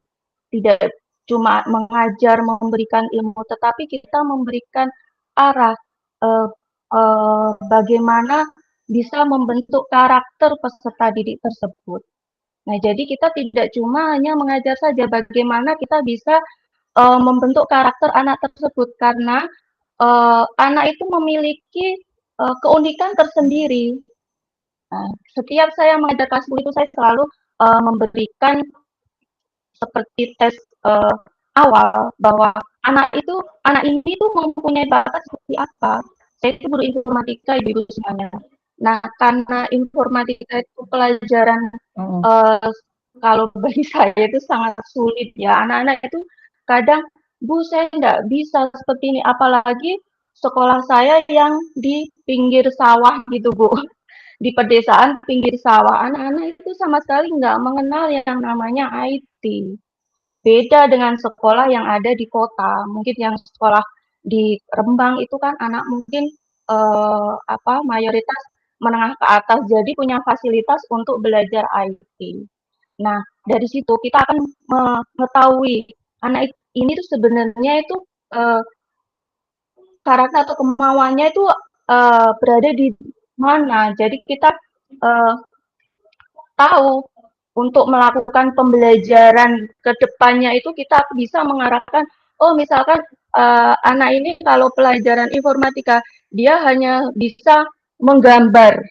Tidak cuma mengajar, memberikan ilmu, tetapi kita memberikan arah bagaimana bisa membentuk karakter peserta didik tersebut. Nah, jadi kita tidak cuma hanya mengajar saja, bagaimana kita bisa membentuk karakter anak tersebut, karena anak itu memiliki keunikan tersendiri. Nah, setiap saya mengajar kelas 10 itu saya selalu memberikan seperti tes awal bahwa anak ini tuh mempunyai bakat seperti apa. Saya itu guru informatika, ibu-ibu semuanya. Nah, karena informatika itu pelajaran kalau bagi saya itu sangat sulit ya. Anak-anak itu kadang, Bu, saya nggak bisa seperti ini. Apalagi sekolah saya yang di pinggir sawah gitu, Bu. Di pedesaan pinggir sawah. Anak-anak itu sama sekali nggak mengenal yang namanya IT. Beda dengan sekolah yang ada di kota. Mungkin yang sekolah di Rembang itu kan anak mungkin mayoritas menengah ke atas, jadi punya fasilitas untuk belajar IT. Nah, dari situ kita akan mengetahui anak ini tuh sebenarnya itu karakter atau kemauannya itu berada di mana. Jadi kita tahu untuk melakukan pembelajaran ke depannya itu kita bisa mengarahkan, oh misalkan anak ini kalau pelajaran informatika dia hanya bisa menggambar.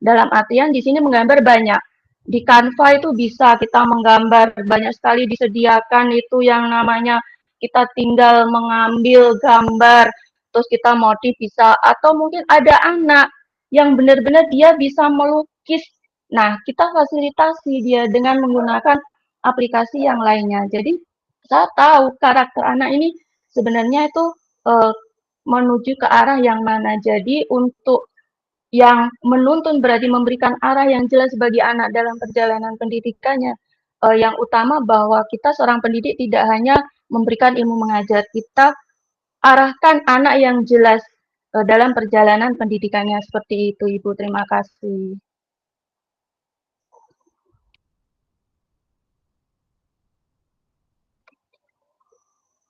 Dalam artian di sini menggambar banyak. Di Canva itu bisa kita menggambar, banyak sekali disediakan itu yang namanya kita tinggal mengambil gambar, terus kita motif bisa, atau mungkin ada anak yang benar-benar dia bisa melukis. Nah, kita fasilitasi dia dengan menggunakan aplikasi yang lainnya. Jadi, saya tahu karakter anak ini sebenarnya itu menuju ke arah yang mana. Jadi, untuk yang menuntun berarti memberikan arah yang jelas bagi anak dalam perjalanan pendidikannya. Yang utama bahwa kita seorang pendidik tidak hanya memberikan ilmu mengajar, kita arahkan anak yang jelas dalam perjalanan pendidikannya. Seperti itu, Ibu. Terima kasih.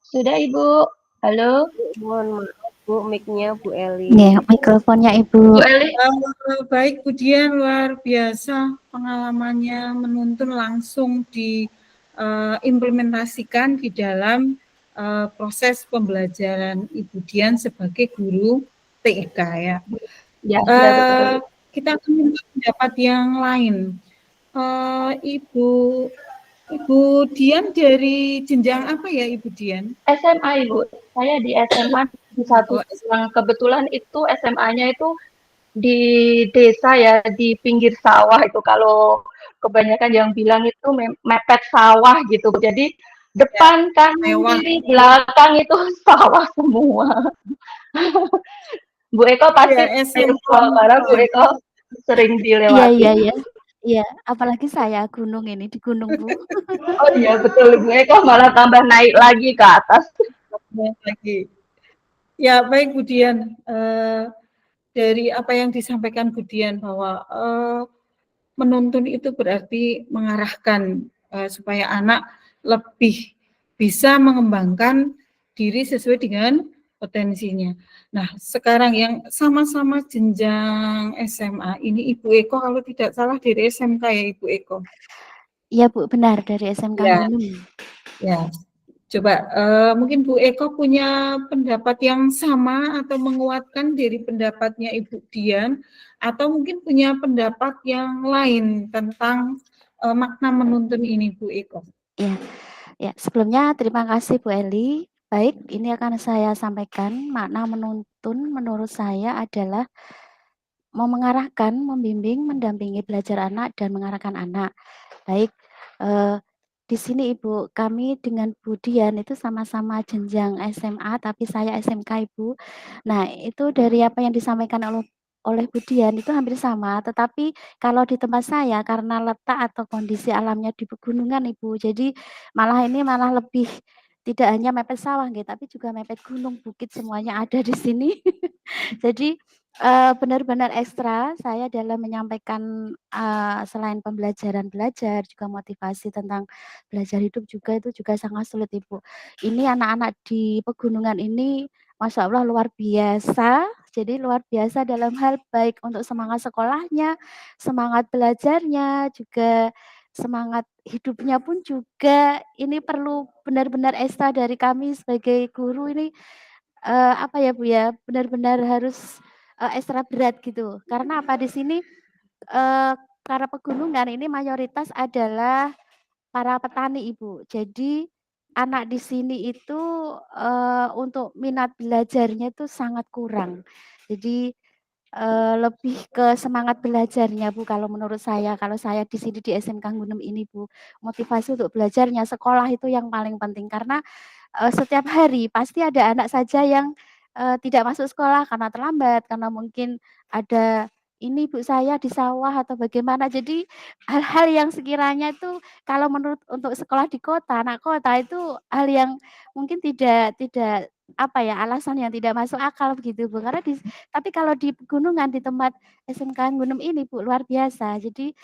Sudah, Ibu. Halo. Mohon maaf Bu, mic-nya Bu Eli. Ya, mikrofonnya Ibu. Bu Eli. Baik Bu Dian, luar biasa pengalamannya menuntun langsung diimplementasikan di dalam proses pembelajaran Ibu Dian sebagai guru TK ya. Ya, kita akan minta pendapat yang lain. Ibu Dian dari jenjang apa ya Ibu Dian? SMA Ibu. Saya di SMA di satu yang kebetulan itu SMA-nya itu di desa ya, di pinggir sawah itu. Kalau kebanyakan yang bilang itu mepet sawah gitu. Jadi depan, kanan, kiri, belakang itu sawah semua. Bu Eko pasti karena Bu Eko sering dilewati. Iya. Iya, apalagi saya gunung ini, di gunung Bu. Oh iya betul, Bu Eko malah tambah naik lagi ke atas. Lagi. Ya baik Bu Dian, dari apa yang disampaikan Bu Dian bahwa menuntun itu berarti mengarahkan supaya anak lebih bisa mengembangkan diri sesuai dengan potensinya. Nah, sekarang yang sama-sama jenjang SMA ini Ibu Eko kalau tidak salah dari SMK ya Ibu Eko. Iya Bu, benar dari SMK Gunung. Ya. Coba mungkin Bu Eko punya pendapat yang sama atau menguatkan dari pendapatnya Ibu Dian atau mungkin punya pendapat yang lain tentang makna menuntun ini Bu Eko. Ya, sebelumnya terima kasih Bu Eli. Baik, ini akan saya sampaikan makna menuntun menurut saya adalah mengarahkan, membimbing, mendampingi belajar anak dan mengarahkan anak. Baik, di sini Ibu, kami dengan Bu Dian itu sama-sama jenjang SMA, tapi saya SMK Ibu. Nah, itu dari apa yang disampaikan oleh Bu Dian itu hampir sama, tetapi kalau di tempat saya karena letak atau kondisi alamnya di pegunungan Ibu, jadi malah lebih tidak hanya mepet sawah gitu, tapi juga mepet gunung, bukit semuanya ada di sini. Jadi benar-benar ekstra saya dalam menyampaikan selain pembelajaran belajar juga motivasi tentang belajar hidup juga itu juga sangat sulit Ibu. Ini anak-anak di pegunungan ini Masya Allah luar biasa. Jadi luar biasa dalam hal baik untuk semangat sekolahnya, semangat belajarnya, juga semangat hidupnya pun juga ini perlu benar-benar ekstra dari kami sebagai guru ini apa ya Bu ya, benar-benar harus ekstra berat gitu. Karena apa di sini karena pegunungan ini mayoritas adalah para petani Ibu. Jadi anak di sini itu untuk minat belajarnya itu sangat kurang. Jadi lebih ke semangat belajarnya Bu kalau menurut saya. Kalau saya di sini di SMK Gunung ini Bu, motivasi untuk belajarnya sekolah itu yang paling penting karena setiap hari pasti ada anak saja yang tidak masuk sekolah karena terlambat, karena mungkin ada ini Bu saya di sawah atau bagaimana. Jadi hal-hal yang sekiranya itu kalau menurut untuk sekolah di kota, anak kota itu hal yang mungkin tidak apa ya, alasan yang tidak masuk akal begitu Bu. Karena tapi kalau di pegunungan di tempat SMK Gunung ini Bu luar biasa. Jadi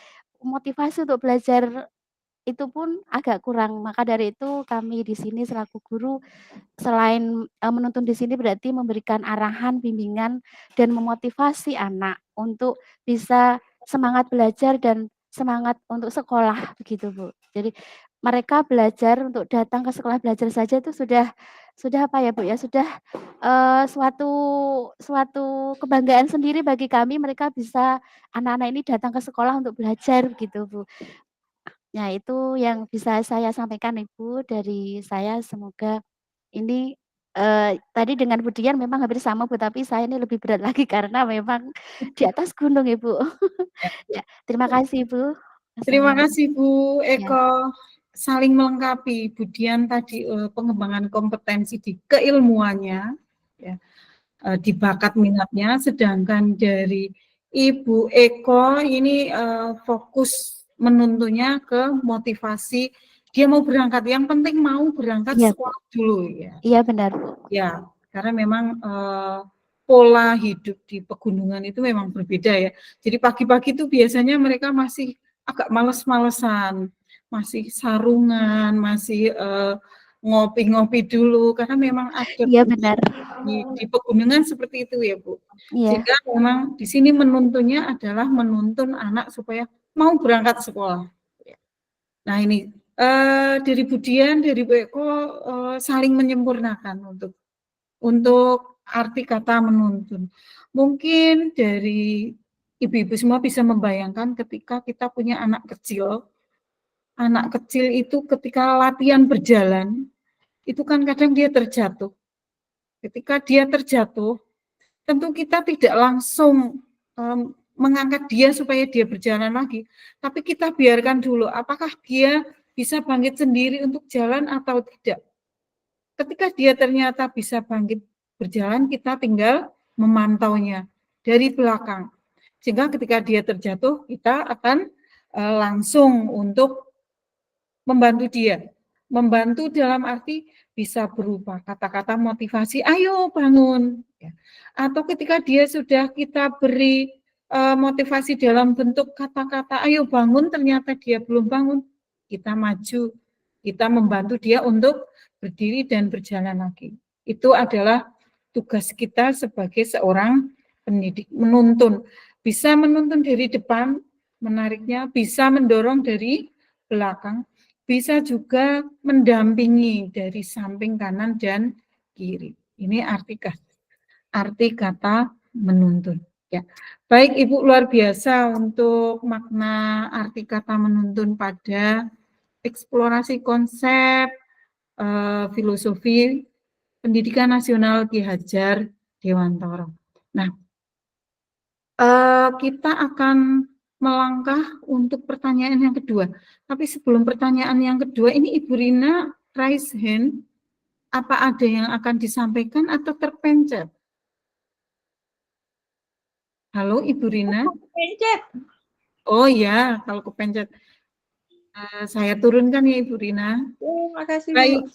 motivasi untuk belajar itu pun agak kurang. Maka dari itu kami di sini selaku guru selain menuntun di sini berarti memberikan arahan, bimbingan dan memotivasi anak untuk bisa semangat belajar dan semangat untuk sekolah begitu Bu. Jadi mereka belajar untuk datang ke sekolah belajar saja itu sudah apa ya Bu ya, sudah suatu kebanggaan sendiri bagi kami mereka bisa anak-anak ini datang ke sekolah untuk belajar gitu Bu. Nah, itu yang bisa saya sampaikan Ibu dari saya. Semoga ini tadi dengan Bu Dian memang hampir sama Bu, tapi saya ini lebih berat lagi karena memang di atas gunung Ibu. Ya, terima kasih Ibu. Terima kasih Bu Ya. Eko. Saling melengkapi Bu Dian tadi pengembangan kompetensi di keilmuannya, ya, di bakat minatnya, sedangkan dari Ibu Eko ini fokus menuntunnya ke motivasi dia mau berangkat. Yang penting mau berangkat sekolah dulu ya. Iya benar Bu. Ya, karena memang pola hidup di pegunungan itu memang berbeda ya. Jadi pagi-pagi itu biasanya mereka masih agak males-malesan, masih sarungan, masih ngopi-ngopi dulu karena memang ada Iya benar. di pegunungan seperti itu ya Bu. Iya. Sehingga memang di sini menuntunnya adalah menuntun anak supaya mau berangkat sekolah. Nah ini dari Bu Dian, dari Bu Eko saling menyempurnakan untuk arti kata menuntun. Mungkin dari ibu-ibu semua bisa membayangkan ketika kita punya anak kecil itu ketika latihan berjalan, itu kan kadang dia terjatuh. Ketika dia terjatuh, tentu kita tidak langsung mengangkat dia supaya dia berjalan lagi, tapi kita biarkan dulu apakah dia bisa bangkit sendiri untuk jalan atau tidak. Ketika dia ternyata bisa bangkit berjalan, kita tinggal memantaunya dari belakang. Sehingga ketika dia terjatuh, kita akan langsung untuk membantu dia. Membantu dalam arti bisa berupa kata-kata motivasi, ayo bangun. Atau ketika dia sudah kita beri motivasi dalam bentuk kata-kata, ayo bangun, ternyata dia belum bangun, kita maju, kita membantu dia untuk berdiri dan berjalan lagi. Itu adalah tugas kita sebagai seorang pendidik, menuntun. Bisa menuntun dari depan, menariknya, bisa mendorong dari belakang, bisa juga mendampingi dari samping kanan dan kiri. Ini arti kata menuntun. Ya. Baik Ibu, luar biasa untuk makna arti kata menuntun pada eksplorasi konsep filosofi pendidikan nasional Ki Hajar Dewantara. Nah, kita akan melangkah untuk pertanyaan yang kedua. Tapi sebelum pertanyaan yang kedua, ini Ibu Rina raise hand. Apa ada yang akan disampaikan atau terpencet? Halo Ibu Rina. Kepencet. Oh ya, kalau kepencet. Saya turunkan ya Ibu Rina. Makasih Baik. Bu.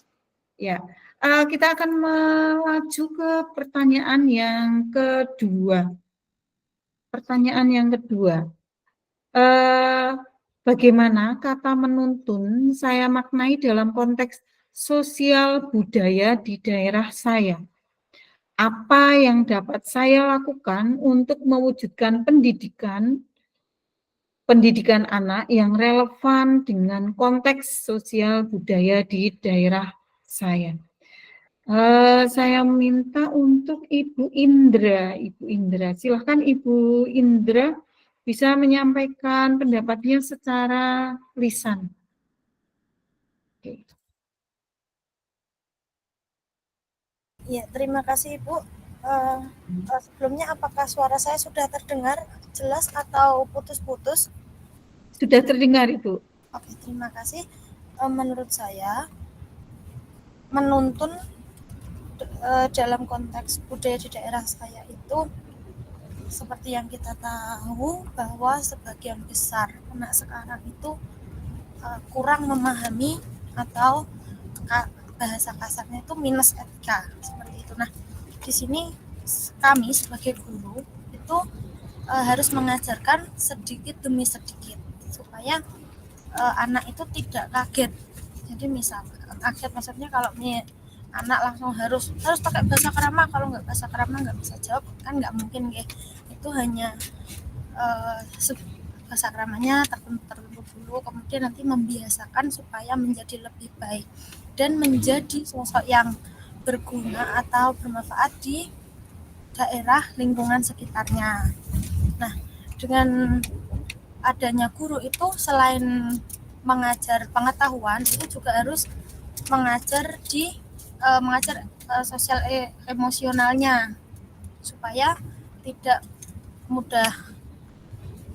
Ya, kita akan melaju ke pertanyaan yang kedua. Pertanyaan yang kedua. Bagaimana kata menuntun saya maknai dalam konteks sosial budaya di daerah saya? Apa yang dapat saya lakukan untuk mewujudkan pendidikan anak yang relevan dengan konteks sosial budaya di daerah saya? Saya minta untuk Ibu Indra. Ibu Indra, silahkan Ibu Indra bisa menyampaikan pendapatnya secara lisan. Oke. Ya, terima kasih Ibu. Sebelumnya apakah suara saya sudah terdengar jelas atau putus-putus? Sudah terdengar Ibu. Oke, terima kasih. Menurut saya menuntun dalam konteks budaya di daerah saya itu seperti yang kita tahu bahwa sebagian besar anak sekarang itu kurang memahami atau bahasa kasarnya itu minus etika seperti itu. Nah, di sini kami sebagai guru itu harus mengajarkan sedikit demi sedikit supaya anak itu tidak kaget. Jadi misal kaget maksudnya kalau anak langsung harus pakai bahasa krama, kalau nggak bahasa krama nggak bisa jawab kan nggak mungkin ya. Itu hanya bahasa kramanya tertentu dulu, kemudian nanti membiasakan supaya menjadi lebih baik dan menjadi sosok yang berguna atau bermanfaat di daerah lingkungan sekitarnya. Nah, dengan adanya guru itu selain mengajar pengetahuan, itu juga harus mengajar sosial emosionalnya supaya tidak mudah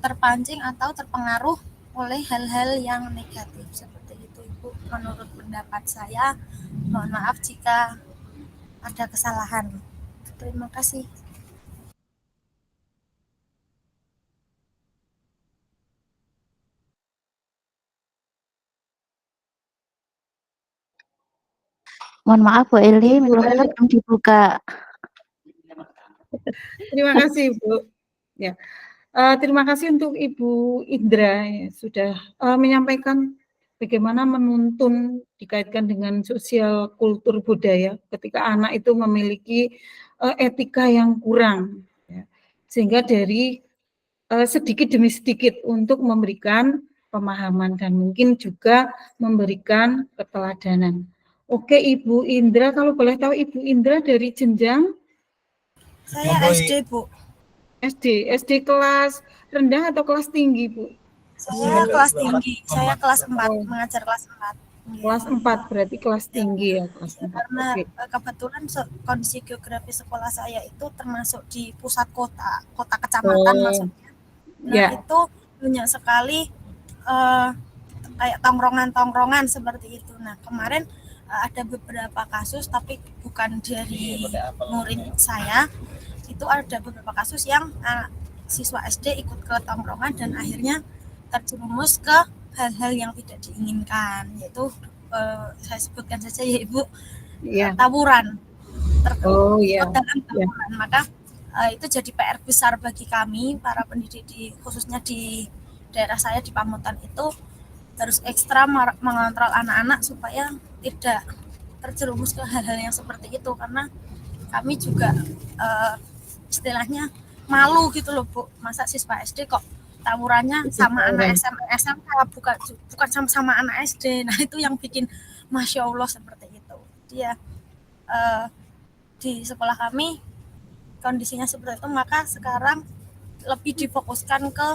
terpancing atau terpengaruh oleh hal-hal yang negatif seperti itu Ibu. Menurut pendapat saya, mohon maaf jika ada kesalahan. Terima kasih. Mohon maaf Bu Eli, mikrofonnya belum dibuka. Terima kasih Bu. Ya, terima kasih untuk Ibu Indra ya, sudah menyampaikan bagaimana menuntun dikaitkan dengan sosial kultur budaya ketika anak itu memiliki etika yang kurang, ya. Sehingga dari sedikit demi sedikit untuk memberikan pemahaman dan mungkin juga memberikan keteladanan. Oke, Ibu Indra, kalau boleh tahu Ibu Indra dari jenjang? Saya SD, Bu. SD kelas rendah atau kelas tinggi, Bu? Saya kelas tinggi. Saya kelas 4, mengajar kelas 4. Kelas 4 berarti kelas tinggi ya, kelas 4. Karena kebetulan kondisi geografi sekolah saya itu termasuk di pusat kota kecamatan maksudnya. Nah, itu banyak sekali kayak tongkrongan-tongkrongan seperti itu. Nah, kemarin ada beberapa kasus, tapi bukan dari murid saya. Itu ada beberapa kasus yang siswa SD ikut ke tongkrongan dan akhirnya terjerumus ke hal-hal yang tidak diinginkan, yaitu saya sebutkan saja ya Ibu, tawuran. Dalam tawuran. Maka itu jadi PR besar bagi kami para pendidik khususnya di daerah saya di Pamutan itu harus ekstra mengontrol anak-anak supaya tidak terjerumus ke hal-hal yang seperti itu, karena kami juga istilahnya malu gitu loh Bu, masa siswa SD kok tawurannya sama anak SMK, bukan sama anak SD. Nah, itu yang bikin Masya Allah seperti itu. Dia di sekolah kami kondisinya seperti itu, maka sekarang lebih difokuskan ke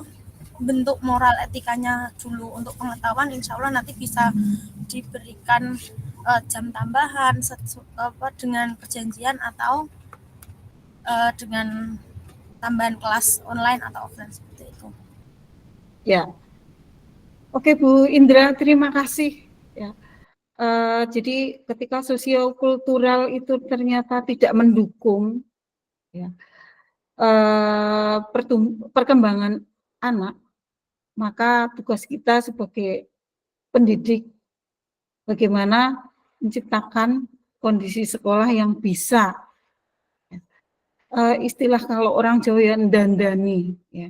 bentuk moral etikanya dulu. Untuk pengetahuan insya Allah nanti bisa diberikan jam tambahan dengan perjanjian atau dengan tambahan kelas online atau offline seperti itu. Ya, oke Bu Indra, terima kasih. Ya, jadi ketika sosiokultural itu ternyata tidak mendukung, ya, perkembangan anak, maka tugas kita sebagai pendidik bagaimana menciptakan kondisi sekolah yang bisa, istilah kalau orang Jawa ya, dandani, ya.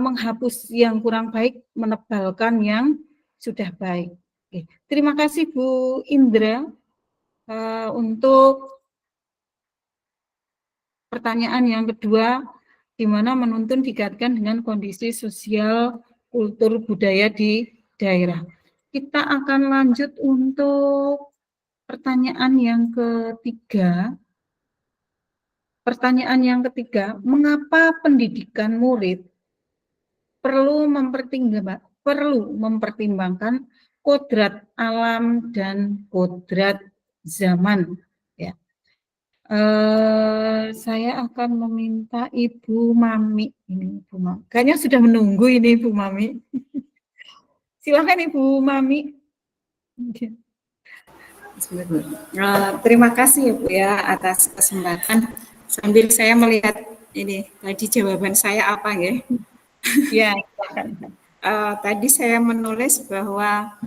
Menghapus yang kurang baik, menebalkan yang sudah baik. Oke. Terima kasih Bu Indra untuk pertanyaan yang kedua, di mana menuntun dikaitkan dengan kondisi sosial kultur budaya di daerah. Kita akan lanjut untuk pertanyaan yang ketiga. Pertanyaan yang ketiga, mengapa pendidikan murid perlu mempertimbangkan kodrat alam dan kodrat zaman? Ya. Saya akan meminta Ibu Mami. Ini Ibu Mami. Kayaknya sudah menunggu ini Ibu Mami. Silakan Ibu Mami. Terima kasih ya Bu ya atas kesempatan. Sambil saya melihat ini tadi jawaban saya apa ya? Ya, tadi saya menulis bahwa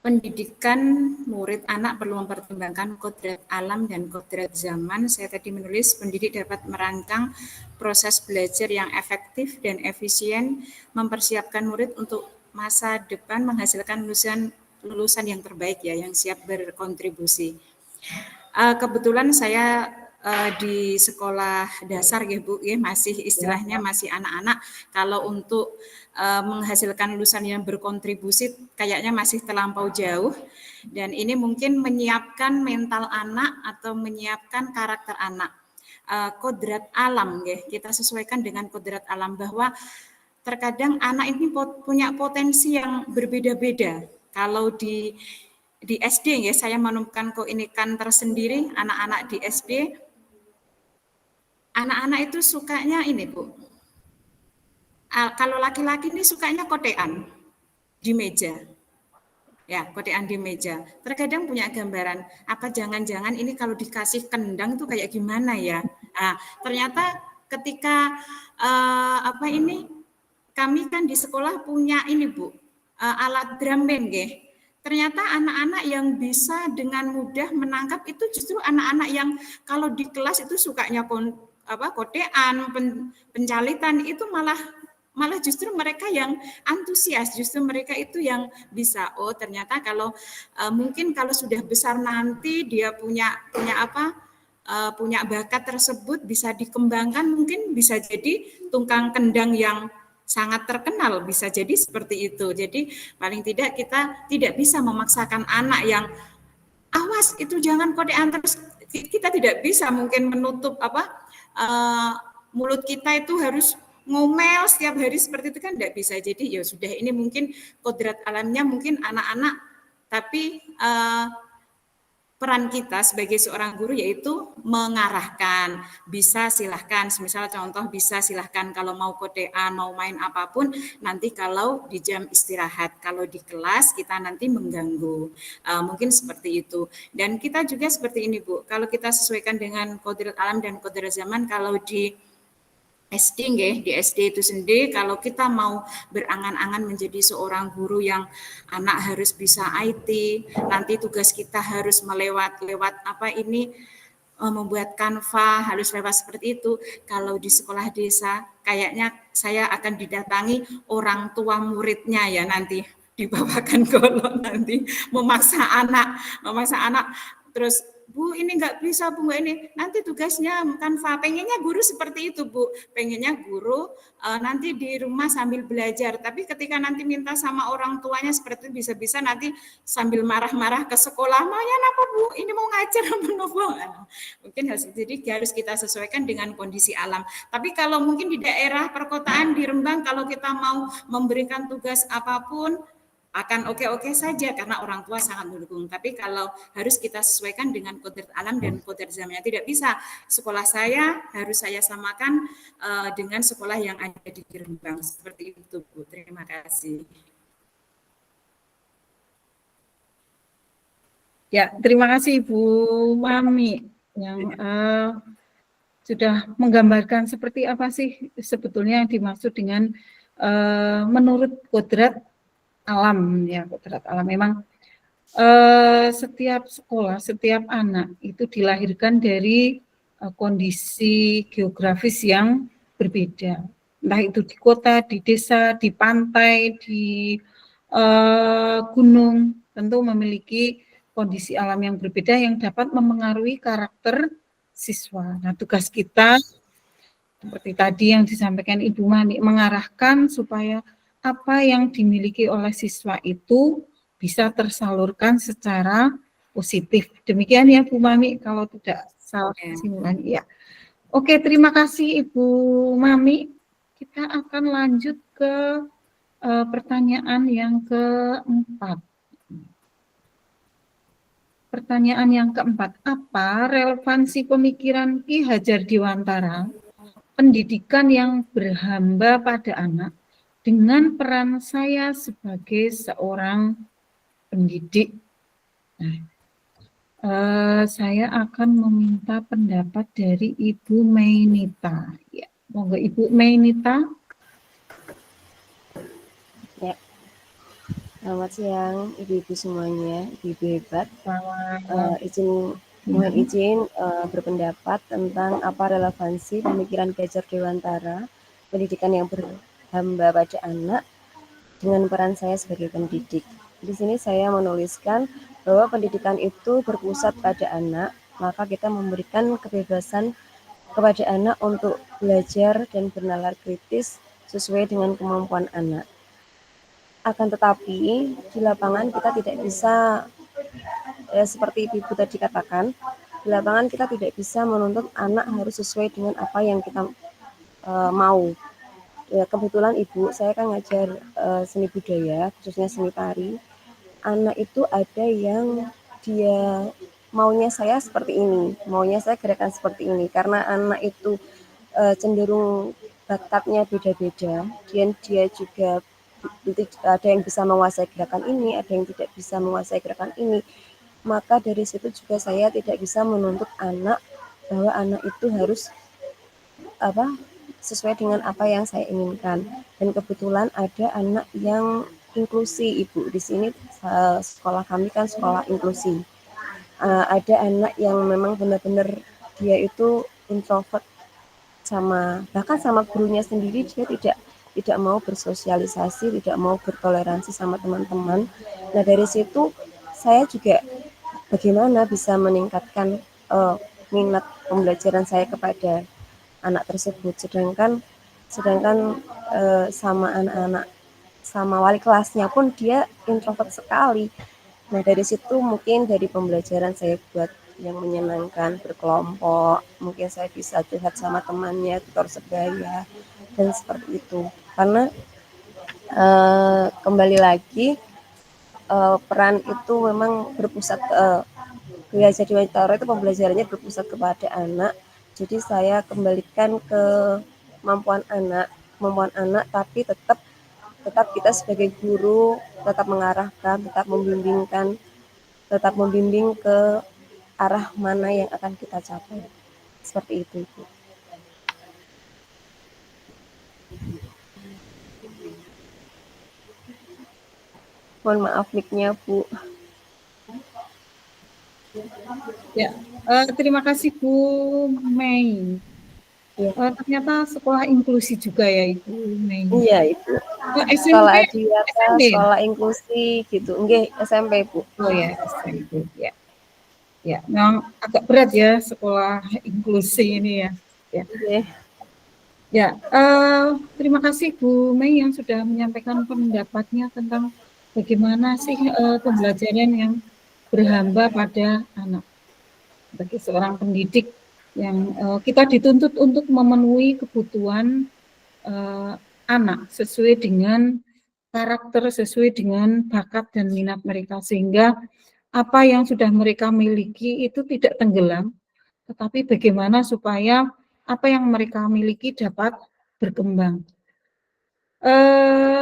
pendidikan murid anak perlu mempertimbangkan kodrat alam dan kodrat zaman. Saya tadi menulis pendidik dapat merancang proses belajar yang efektif dan efisien, mempersiapkan murid untuk masa depan menghasilkan lulusan yang terbaik ya, yang siap berkontribusi. Kebetulan saya di sekolah dasar ya Bu, ya, masih istilahnya masih anak-anak. Kalau untuk menghasilkan lulusan yang berkontribusi kayaknya masih terlampau jauh, dan ini mungkin menyiapkan mental anak atau menyiapkan karakter anak. Kodrat alam ya, kita sesuaikan dengan kodrat alam bahwa terkadang anak ini punya potensi yang berbeda-beda. Kalau di SD ya, saya menemukan keunikan tersendiri anak-anak di SD. Anak-anak itu sukanya ini Bu, kalau laki-laki ini sukanya kotean di meja, ya kotean di meja. Terkadang punya gambaran, apa jangan-jangan ini kalau dikasih kendang tuh kayak gimana ya? Nah, ternyata ketika kami kan di sekolah punya ini Bu, alat drum band ya. Ternyata anak-anak yang bisa dengan mudah menangkap itu justru anak-anak yang kalau di kelas itu sukanya kotean, pencalitan, itu malah malah justru mereka yang antusias, justru mereka itu yang bisa, oh ternyata kalau mungkin kalau sudah besar nanti dia punya bakat tersebut bisa dikembangkan, mungkin bisa jadi tukang kendang yang sangat terkenal, bisa jadi seperti itu. Jadi paling tidak kita tidak bisa memaksakan anak yang awas itu jangan kodean terus, kita tidak bisa mungkin menutup mulut kita itu harus ngomel setiap hari seperti itu kan tidak bisa. Jadi ya sudah, ini mungkin kodrat alamnya mungkin anak-anak, tapi peran kita sebagai seorang guru yaitu mengarahkan. Bisa silahkan, misal contoh bisa silahkan kalau mau kodean, mau main apapun, nanti kalau di jam istirahat, kalau di kelas kita nanti mengganggu. Mungkin seperti itu. Dan kita juga seperti ini Bu, kalau kita sesuaikan dengan kodrat alam dan kodrat zaman, kalau di SD di SD itu sendiri kalau kita mau berangan-angan menjadi seorang guru yang anak harus bisa IT, nanti tugas kita harus lewat membuat Canva, harus lewat seperti itu. Kalau di sekolah desa kayaknya saya akan didatangi orang tua muridnya ya, nanti dibawakan golok, nanti memaksa anak terus Bu ini nggak bisa Bu, nggak ini, nanti tugasnya Canva. Pengennya guru seperti itu Bu, pengennya guru nanti di rumah sambil belajar, tapi ketika nanti minta sama orang tuanya seperti itu, bisa-bisa nanti sambil marah-marah ke sekolah, maunya apa Bu, ini mau ngajar mungkin jadi harus kita sesuaikan dengan kondisi alam. Tapi kalau mungkin di daerah perkotaan di Rembang, kalau kita mau memberikan tugas apapun akan oke-oke saja karena orang tua sangat mendukung. Tapi kalau harus kita sesuaikan dengan kodrat alam dan kodrat zamannya, tidak bisa sekolah saya harus saya samakan dengan sekolah yang ada di Rembang. Seperti itu Bu. Terima kasih. Ya, terima kasih Ibu Mami yang sudah menggambarkan seperti apa sih sebetulnya yang dimaksud dengan menurut kodrat alam ya, kodrat alam. Memang setiap sekolah, setiap anak itu dilahirkan dari kondisi geografis yang berbeda. Entah itu di kota, di desa, di pantai, di gunung, tentu memiliki kondisi alam yang berbeda yang dapat memengaruhi karakter siswa. Nah, tugas kita seperti tadi yang disampaikan Ibu Mani, mengarahkan supaya apa yang dimiliki oleh siswa itu bisa tersalurkan secara positif. Demikian ya Bu Mami, kalau tidak salah kesimpulan. Ya. Oke, terima kasih Ibu Mami. Kita akan lanjut ke pertanyaan yang keempat. Pertanyaan yang keempat, apa relevansi pemikiran Ki Hajar Dewantara pendidikan yang berhamba pada anak dengan peran saya sebagai seorang pendidik? Nah, saya akan meminta pendapat dari Ibu Mainita. Ya, monggo Ibu Mainita. Ya. Selamat siang Ibu-ibu semuanya, Ibu hebat. Mohon izin berpendapat tentang apa relevansi pemikiran Ki Hajar Dewantara pendidikan yang berhamba pada anak dengan peran saya sebagai pendidik. Di sini saya menuliskan bahwa pendidikan itu berpusat pada anak, maka kita memberikan kebebasan kepada anak untuk belajar dan bernalar kritis sesuai dengan kemampuan anak. Akan tetapi di lapangan kita tidak bisa seperti Ibu tadi katakan, di lapangan kita tidak bisa menuntut anak harus sesuai dengan apa yang kita mau. Ya, kebetulan Ibu, saya kan ngajar seni budaya, khususnya seni tari. Anak itu ada yang dia maunya saya seperti ini, maunya saya gerakan seperti ini. Karena anak itu cenderung bakatnya beda-beda, dan dia juga ada yang bisa menguasai gerakan ini, ada yang tidak bisa menguasai gerakan ini. Maka dari situ juga saya tidak bisa menuntut anak bahwa anak itu harus sesuai dengan apa yang saya inginkan. Dan kebetulan ada anak yang inklusi Ibu. Di sini sekolah kami kan sekolah inklusi. Ada anak yang memang benar-benar dia itu introvert, bahkan sama gurunya sendiri dia tidak tidak mau bersosialisasi, tidak mau bertoleransi sama teman-teman. Nah dari situ saya juga bagaimana bisa meningkatkan minat pembelajaran saya kepada anak tersebut, sedangkan sama anak-anak sama wali kelasnya pun dia introvert sekali. Nah dari situ mungkin dari pembelajaran saya buat yang menyenangkan, berkelompok, mungkin saya bisa curhat sama temannya, tutor sebaya, dan seperti itu. Karena kembali lagi peran itu memang berpusat Gereja Dewantara itu pembelajarannya berpusat kepada anak. Jadi saya kembalikan ke kemampuan anak, tapi tetap kita sebagai guru tetap mengarahkan, tetap membimbing ke arah mana yang akan kita capai. Seperti itu, Ibu. Mohon maaf mic-nya, Bu. Ya, terima kasih Bu Mei. Ya. Ternyata sekolah inklusi juga ya Ibu Mei. Iya, Ibu. Sekolah Adiwiyata, sekolah inklusi gitu. Nggih, SMP, Bu. Oh ya, SMP. Ya. Ya, memang agak berat ya sekolah inklusi ini ya. Ya. Okay. Ya, terima kasih Bu Mei yang sudah menyampaikan pendapatnya tentang bagaimana sih pembelajaran yang berhamba pada anak. Bagi seorang pendidik yang kita dituntut untuk memenuhi kebutuhan anak sesuai dengan karakter, sesuai dengan bakat dan minat mereka, sehingga apa yang sudah mereka miliki itu tidak tenggelam, tetapi bagaimana supaya apa yang mereka miliki dapat berkembang.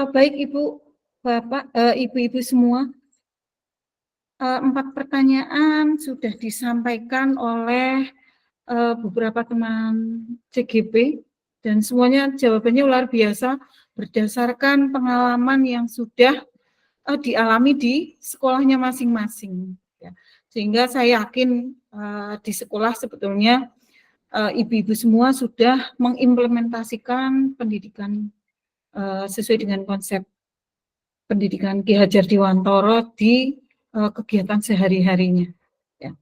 Baik Ibu, Bapak, Ibu-ibu semua, 4 pertanyaan sudah disampaikan oleh beberapa teman CGP dan semuanya jawabannya luar biasa berdasarkan pengalaman yang sudah dialami di sekolahnya masing-masing. Ya. Sehingga saya yakin di sekolah sebetulnya ibu-ibu semua sudah mengimplementasikan pendidikan sesuai dengan konsep pendidikan Ki Hajar Dewantara di kegiatan sehari-harinya. Ya.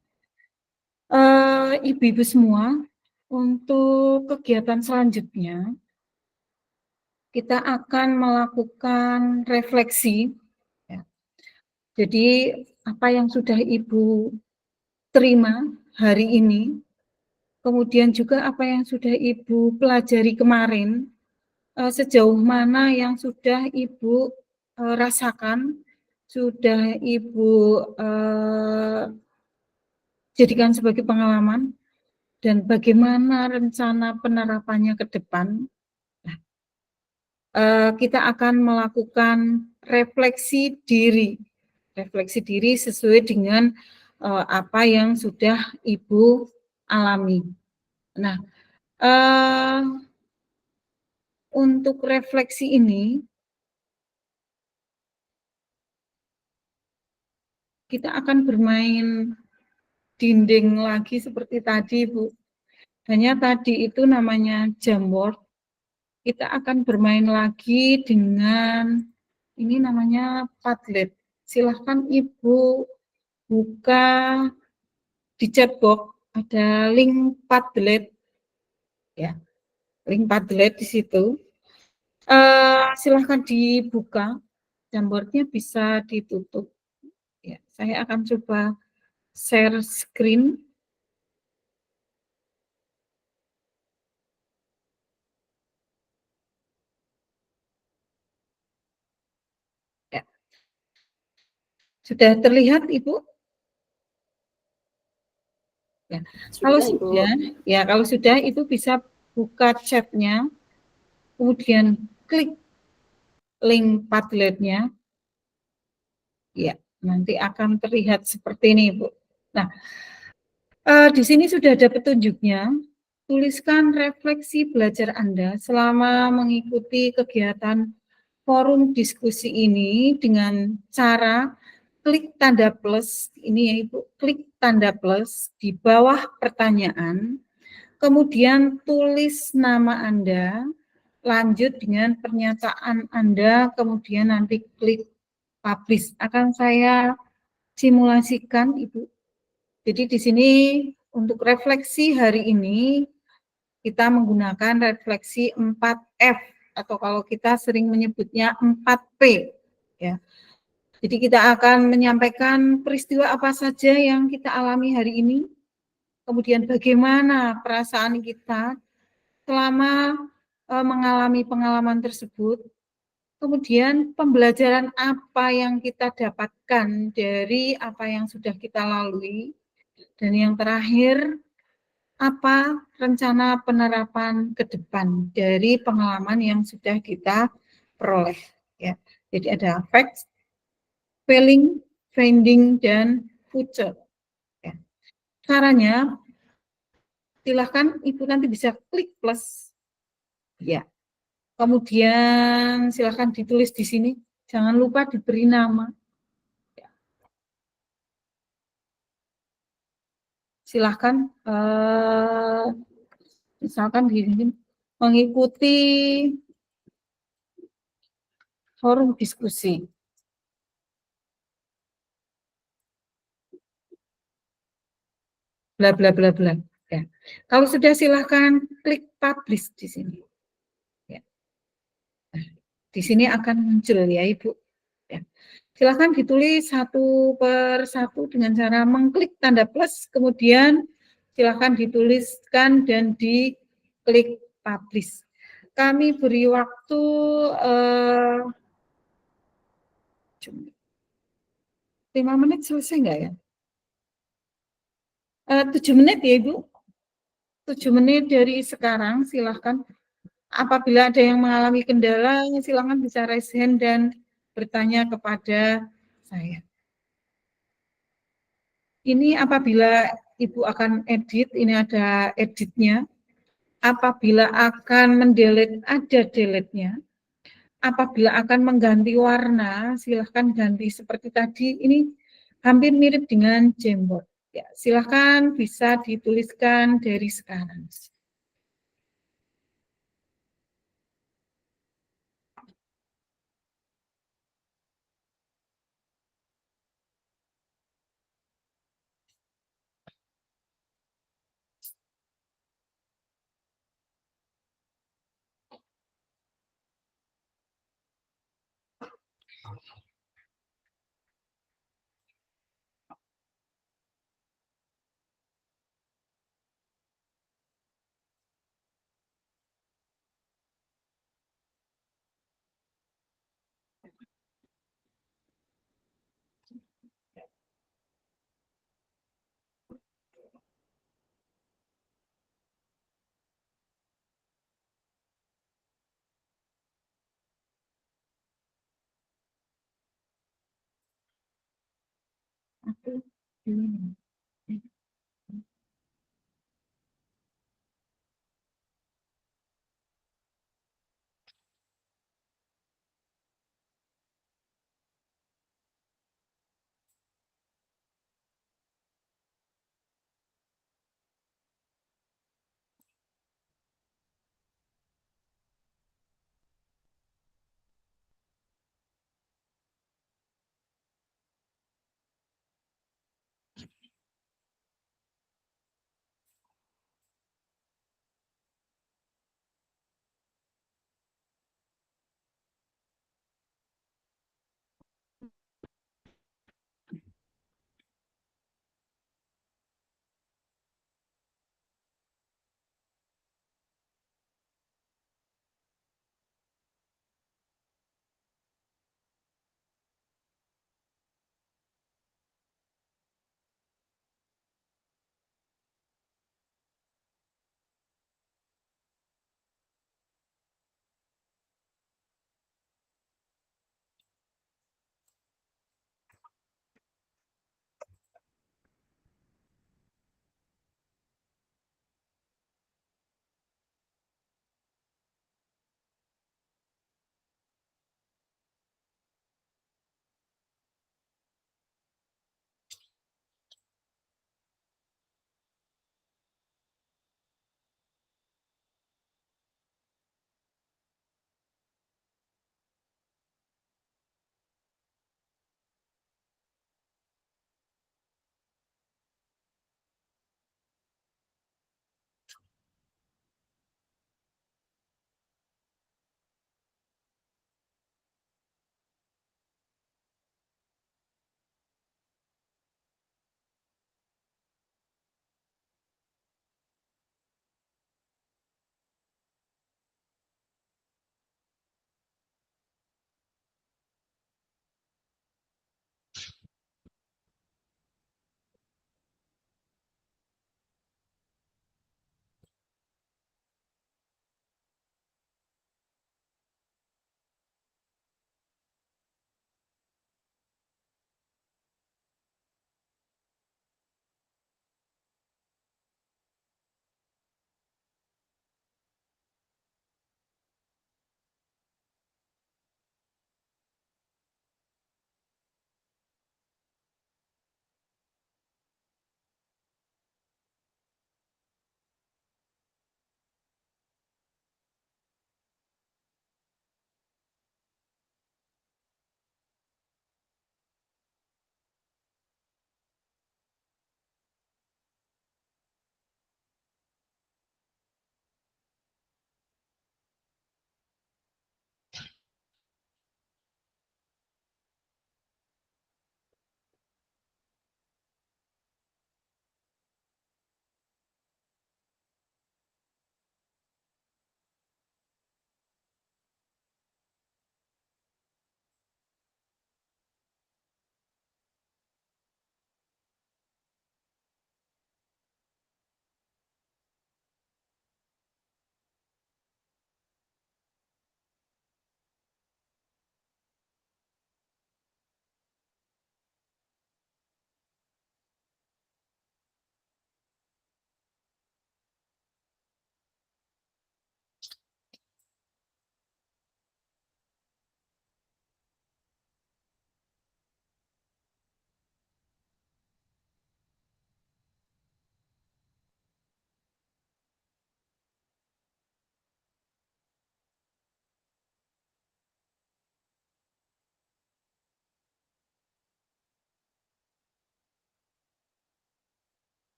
Ibu-ibu semua, untuk kegiatan selanjutnya kita akan melakukan refleksi. Ya. Jadi apa yang sudah Ibu terima hari ini, kemudian juga apa yang sudah Ibu pelajari kemarin, sejauh mana yang sudah Ibu rasakan, sudah Ibu jadikan sebagai pengalaman, dan bagaimana rencana penerapannya ke depan. Nah, kita akan melakukan refleksi diri sesuai dengan apa yang sudah Ibu alami. Nah, untuk refleksi ini kita akan bermain dinding lagi seperti tadi, Bu. Hanya tadi itu namanya Jamboard. Kita akan bermain lagi dengan ini namanya Padlet. Silahkan Ibu buka di chatbox, ada link Padlet, ya, link Padlet di situ. Silahkan dibuka, Jamboardnya bisa ditutup. Ya, saya akan coba share screen. Ya. Sudah terlihat, Ibu? Ya. Kalau sudah, Ibu bisa buka chatnya, kemudian klik link Padletnya. Ya, nanti akan terlihat seperti ini, Bu. Nah, di sini sudah ada petunjuknya. Tuliskan refleksi belajar Anda selama mengikuti kegiatan forum diskusi ini dengan cara klik tanda plus, ini ya Ibu, klik tanda plus di bawah pertanyaan, kemudian tulis nama Anda, lanjut dengan pernyataan Anda, kemudian nanti klik publish. Akan saya simulasikan, Ibu. Jadi di sini untuk refleksi hari ini, kita menggunakan refleksi 4F, atau kalau kita sering menyebutnya 4P. Ya. Jadi kita akan menyampaikan peristiwa apa saja yang kita alami hari ini, kemudian bagaimana perasaan kita selama mengalami pengalaman tersebut, kemudian pembelajaran apa yang kita dapatkan dari apa yang sudah kita lalui, dan yang terakhir, apa rencana penerapan ke depan dari pengalaman yang sudah kita peroleh. Ya. Jadi ada facts, feeling, finding, dan future. Ya. Caranya, silahkan Ibu nanti bisa klik plus. Ya. Kemudian silahkan ditulis di sini. Jangan lupa diberi nama. Ya. Silahkan, misalkan di sini, mengikuti forum diskusi. Bla bla bla bla. Ya. Kalau sudah silahkan klik publish di sini. Ya. Nah, di sini akan muncul ya Ibu. Ya. Silahkan ditulis satu per satu dengan cara mengklik tanda plus, kemudian silahkan dituliskan dan diklik publish. Kami beri waktu 5 menit selesai enggak ya? 7 menit ya Ibu. 7 menit dari sekarang, silahkan. Apabila ada yang mengalami kendala, silahkan bisa raise hand dan bertanya kepada saya. Ini apabila Ibu akan edit, ini ada editnya. Apabila akan mendelete, ada delete-nya. Apabila akan mengganti warna, silahkan ganti seperti tadi. Ini hampir mirip dengan Jamboard. Ya, silahkan bisa dituliskan dari sekarang.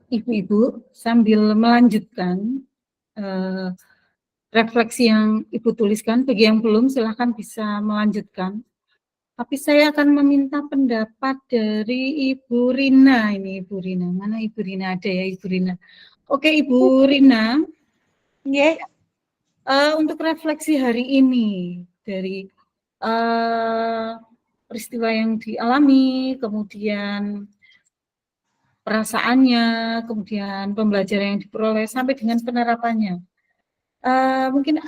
Ibu-ibu sambil melanjutkan refleksi yang Ibu tuliskan, bagi yang belum silahkan bisa melanjutkan. Tapi saya akan meminta pendapat dari Ibu Rina. Ini Ibu Rina, mana Ibu Rina? Ada ya Ibu Rina. Oke Ibu Rina, untuk refleksi hari ini dari peristiwa yang dialami, kemudian perasaannya, kemudian pembelajaran yang diperoleh sampai dengan penerapannya. Mungkin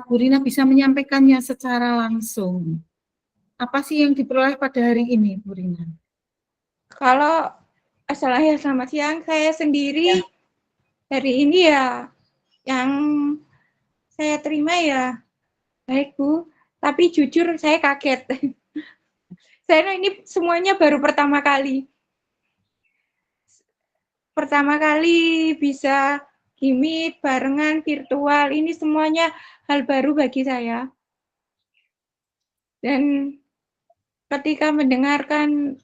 Bu Rina bisa menyampaikannya secara langsung. Apa sih yang diperoleh pada hari ini, Bu Rina? Kalau selamat siang, saya sendiri hari ini ya yang saya terima ya baik Bu, tapi jujur saya kaget. Saya ini semuanya baru pertama kali. Pertama kali bisa Meet, barengan, virtual, ini semuanya hal baru bagi saya. Dan ketika mendengarkan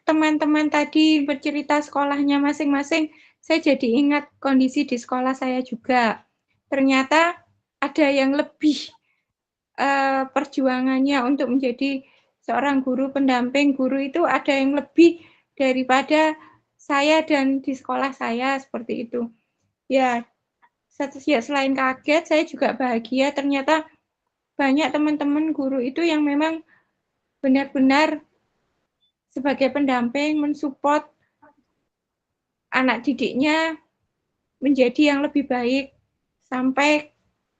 teman-teman tadi bercerita sekolahnya masing-masing, saya jadi ingat kondisi di sekolah saya juga. Ternyata ada yang lebih perjuangannya untuk menjadi seorang guru pendamping guru itu ada yang lebih daripada saya dan di sekolah saya seperti itu. Ya, selain kaget, saya juga bahagia ternyata banyak teman-teman guru itu yang memang benar-benar sebagai pendamping mensupport anak didiknya menjadi yang lebih baik sampai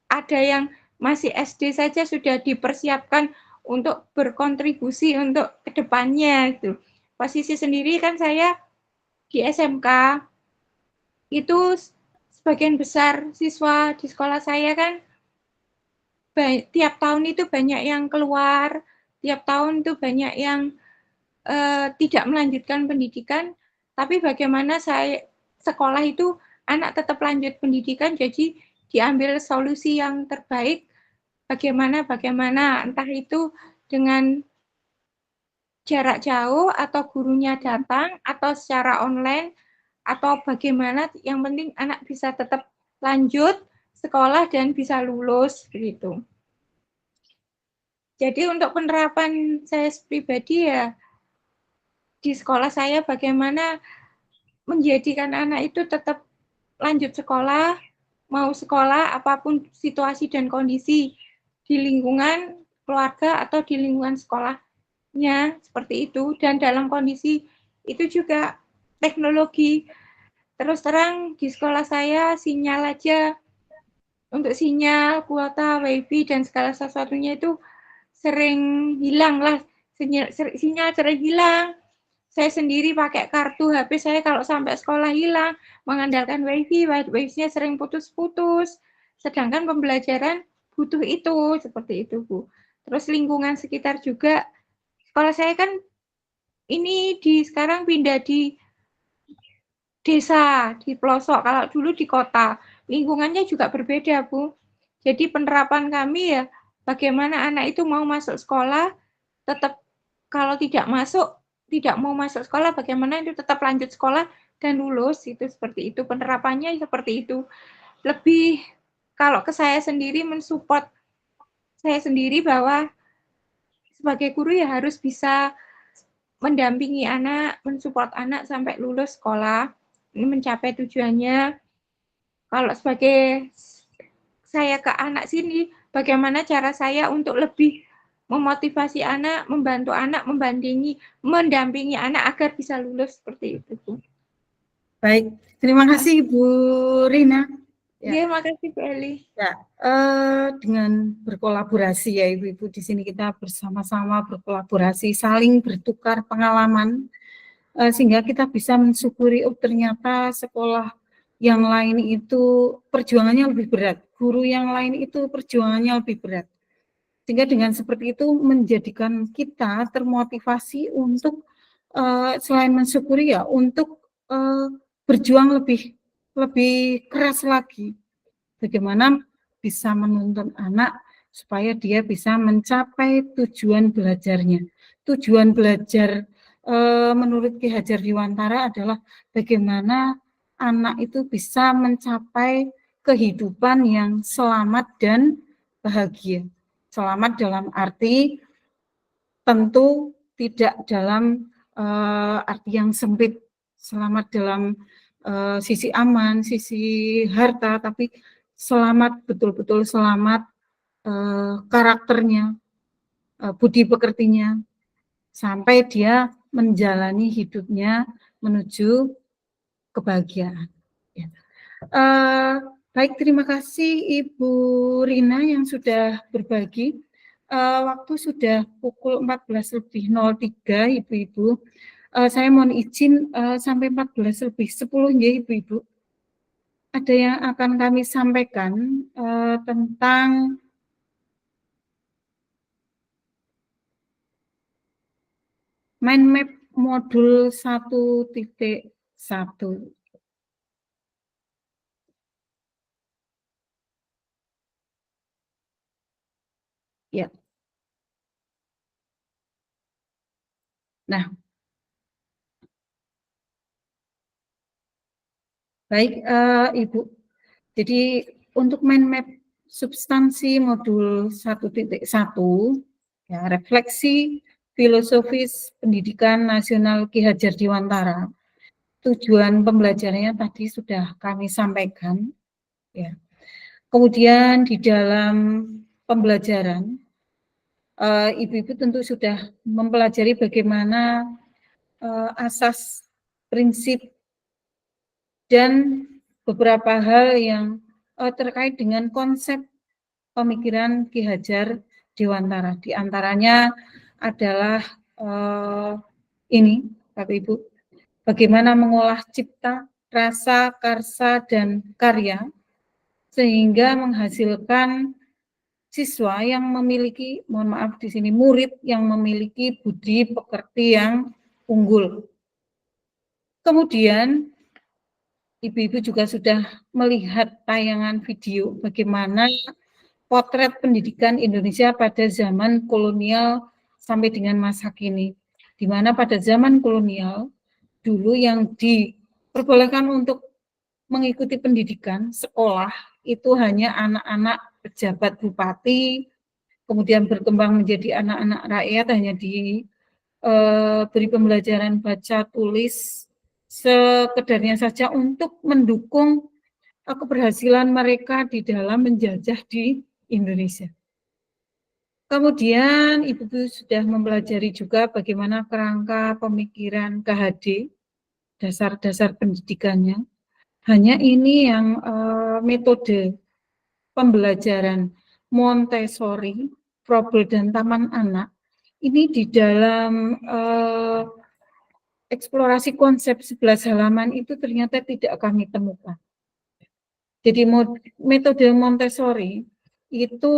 ada yang masih SD saja sudah dipersiapkan untuk berkontribusi untuk kedepannya itu. Posisi sendiri kan saya di SMK itu sebagian besar siswa di sekolah saya kan tiap tahun itu banyak yang keluar, tiap tahun itu banyak yang tidak melanjutkan pendidikan, tapi bagaimana saya sekolah itu anak tetap lanjut pendidikan, jadi diambil solusi yang terbaik, bagaimana entah itu dengan jarak jauh atau gurunya datang atau secara online atau bagaimana, yang penting anak bisa tetap lanjut sekolah dan bisa lulus begitu. Jadi untuk penerapan saya pribadi ya di sekolah saya bagaimana menjadikan anak itu tetap lanjut sekolah, mau sekolah apapun situasi dan kondisi di lingkungan keluarga atau di lingkungan sekolahnya seperti itu, dan dalam kondisi itu juga teknologi terus terang di sekolah saya sinyal aja untuk sinyal, kuota, wifi dan segala sesuatunya itu sering hilang lah, sinyal sering hilang. Saya sendiri pakai kartu HP saya kalau sampai sekolah hilang, mengandalkan wifi-nya sering putus-putus. Sedangkan pembelajaran butuh itu, seperti itu, Bu. Terus lingkungan sekitar juga, sekolah saya kan ini sekarang pindah di desa, di pelosok, kalau dulu di kota. Lingkungannya juga berbeda, Bu. Jadi penerapan kami ya, bagaimana anak itu mau masuk sekolah, tetap kalau tidak mau masuk sekolah, bagaimana itu tetap lanjut sekolah dan lulus, itu seperti itu. Penerapannya seperti itu. Lebih kalau ke saya sendiri mensupport saya sendiri bahwa sebagai guru ya harus bisa mendampingi anak, mensupport anak sampai lulus sekolah, ini mencapai tujuannya. Kalau sebagai saya ke anak sini, bagaimana cara saya untuk lebih memotivasi anak, membantu anak, mendampingi anak agar bisa lulus seperti itu. Baik, terima kasih Bu Rina. Ya, makasih Bu Eli. Ya, dengan berkolaborasi ya Ibu-ibu di sini kita bersama-sama berkolaborasi, saling bertukar pengalaman sehingga kita bisa mensyukuri ternyata sekolah yang lain itu perjuangannya lebih berat, guru yang lain itu perjuangannya lebih berat. Sehingga dengan seperti itu menjadikan kita termotivasi untuk selain mensyukuri ya untuk berjuang lebih keras lagi. Bagaimana bisa menuntun anak supaya dia bisa mencapai tujuan belajarnya. Tujuan belajar menurut Ki Hajar Dewantara adalah bagaimana anak itu bisa mencapai kehidupan yang selamat dan bahagia. Selamat dalam arti tentu tidak dalam arti yang sempit, selamat dalam sisi aman, sisi harta, tapi selamat, betul-betul selamat karakternya, budi pekertinya, sampai dia menjalani hidupnya menuju kebahagiaan. Ya. Baik, terima kasih Ibu Rina yang sudah berbagi. Waktu sudah pukul 14.03, Ibu-Ibu. Saya mohon izin sampai 14.10 ya, Ibu-Ibu. Ada yang akan kami sampaikan tentang mind map modul 1.1. Ya. Nah, baik Ibu. Jadi untuk mind map substansi modul 1.1, ya, refleksi filosofis pendidikan nasional Ki Hajar Dewantara. Tujuan pembelajarannya tadi sudah kami sampaikan. Ya. Kemudian di dalam pembelajaran, Ibu-Ibu tentu sudah mempelajari bagaimana asas, prinsip, dan beberapa hal yang terkait dengan konsep pemikiran Ki Hajar Dewantara. Di antaranya adalah ini, Bapak Ibu, bagaimana mengolah cipta, rasa, karsa, dan karya, sehingga menghasilkan siswa yang memiliki, mohon maaf di sini, murid yang memiliki budi pekerti yang unggul. Kemudian, Ibu-Ibu juga sudah melihat tayangan video bagaimana potret pendidikan Indonesia pada zaman kolonial sampai dengan masa kini. Di mana pada zaman kolonial, dulu yang diperbolehkan untuk mengikuti pendidikan sekolah itu hanya anak-anak pejabat bupati, kemudian berkembang menjadi anak-anak rakyat, hanya diberi pembelajaran baca tulis sekedarnya saja untuk mendukung keberhasilan mereka di dalam menjajah di Indonesia. Kemudian Ibu sudah mempelajari juga bagaimana kerangka pemikiran KHD, dasar-dasar pendidikannya. Hanya ini yang metode pembelajaran Montessori, Froebel, dan Taman Anak, ini di dalam eksplorasi konsep 11 halaman itu ternyata tidak kami temukan. Jadi metode Montessori itu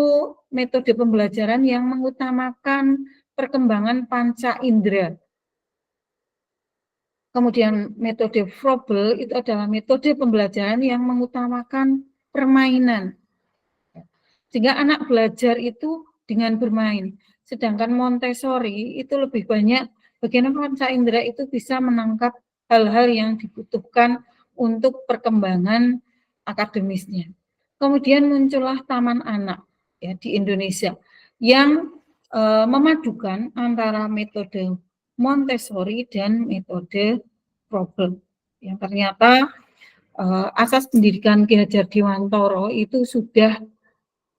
metode pembelajaran yang mengutamakan perkembangan panca indera. Kemudian metode Froebel itu adalah metode pembelajaran yang mengutamakan permainan. Sehingga anak belajar itu dengan bermain. Sedangkan Montessori itu lebih banyak bagaimana panca indera itu bisa menangkap hal-hal yang dibutuhkan untuk perkembangan akademisnya. Kemudian muncullah Taman Anak ya di Indonesia yang memadukan antara metode Montessori dan metode Froebel. Yang ternyata asas pendidikan Ki Hajar Dewantara itu sudah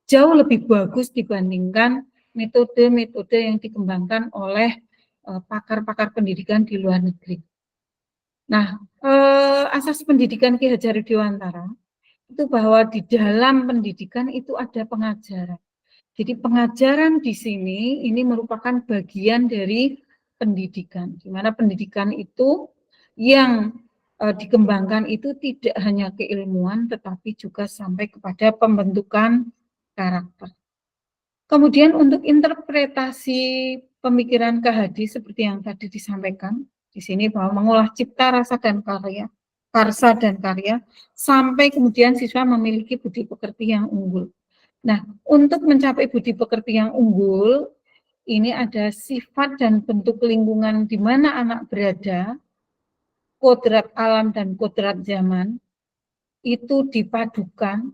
jauh lebih bagus dibandingkan metode-metode yang dikembangkan oleh pakar-pakar pendidikan di luar negeri. Nah, asas pendidikan Ki Hajar Dewantara itu bahwa di dalam pendidikan itu ada pengajaran. Jadi pengajaran di sini ini merupakan bagian dari pendidikan, di mana pendidikan itu yang dikembangkan itu tidak hanya keilmuan, tetapi juga sampai kepada pembentukan karakter. Kemudian untuk interpretasi pemikiran KHD seperti yang tadi disampaikan di sini bahwa mengolah cipta, rasa, dan karya, karsa dan karya, sampai kemudian siswa memiliki budi pekerti yang unggul. Nah, untuk mencapai budi pekerti yang unggul, ini ada sifat dan bentuk lingkungan di mana anak berada, kodrat alam dan kodrat zaman, itu dipadukan,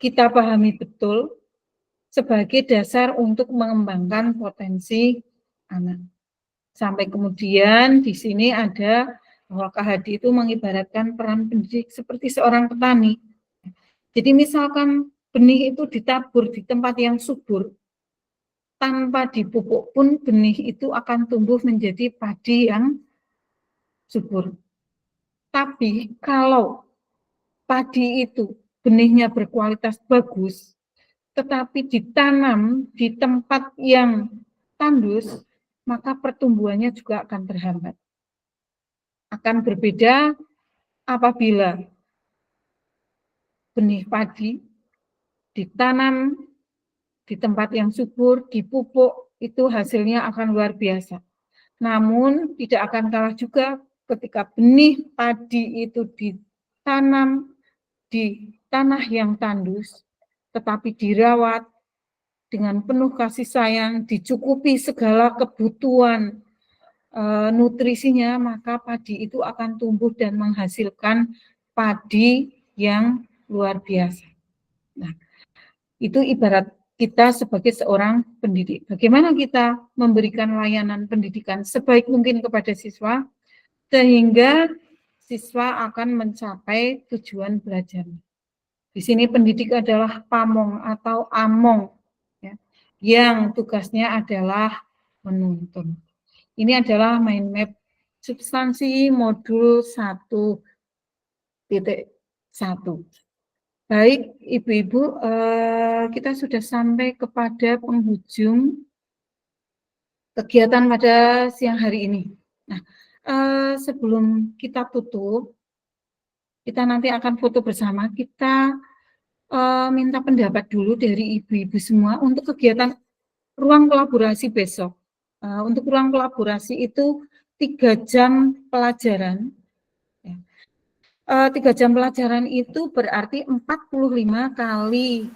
kita pahami betul sebagai dasar untuk mengembangkan potensi anak. Sampai kemudian di sini ada bahwa KHD itu mengibaratkan peran pendidik seperti seorang petani. Jadi misalkan benih itu ditabur di tempat yang subur, tanpa dipupuk pun benih itu akan tumbuh menjadi padi yang subur. Tapi kalau padi itu benihnya berkualitas bagus, tetapi ditanam di tempat yang tandus, maka pertumbuhannya juga akan terhambat. Akan berbeda apabila benih padi ditanam di tempat yang subur, dipupuk, itu hasilnya akan luar biasa. Namun tidak akan kalah juga ketika benih padi itu ditanam di tanah yang tandus, tetapi dirawat dengan penuh kasih sayang, dicukupi segala kebutuhan nutrisinya, maka padi itu akan tumbuh dan menghasilkan padi yang luar biasa. Nah, itu ibarat kita sebagai seorang pendidik. Bagaimana kita memberikan layanan pendidikan sebaik mungkin kepada siswa, sehingga siswa akan mencapai tujuan belajar. Di sini pendidik adalah pamong atau among, ya, yang tugasnya adalah menuntun. Ini adalah mind map substansi modul 1.1. Baik, Ibu-Ibu, kita sudah sampai kepada penghujung kegiatan pada siang hari ini. Nah, sebelum kita tutup, kita nanti akan foto bersama. Kita minta pendapat dulu dari Ibu-Ibu semua untuk kegiatan ruang kolaborasi besok. Untuk ruang kolaborasi itu 3 jam pelajaran. 3 jam pelajaran itu berarti 45 kali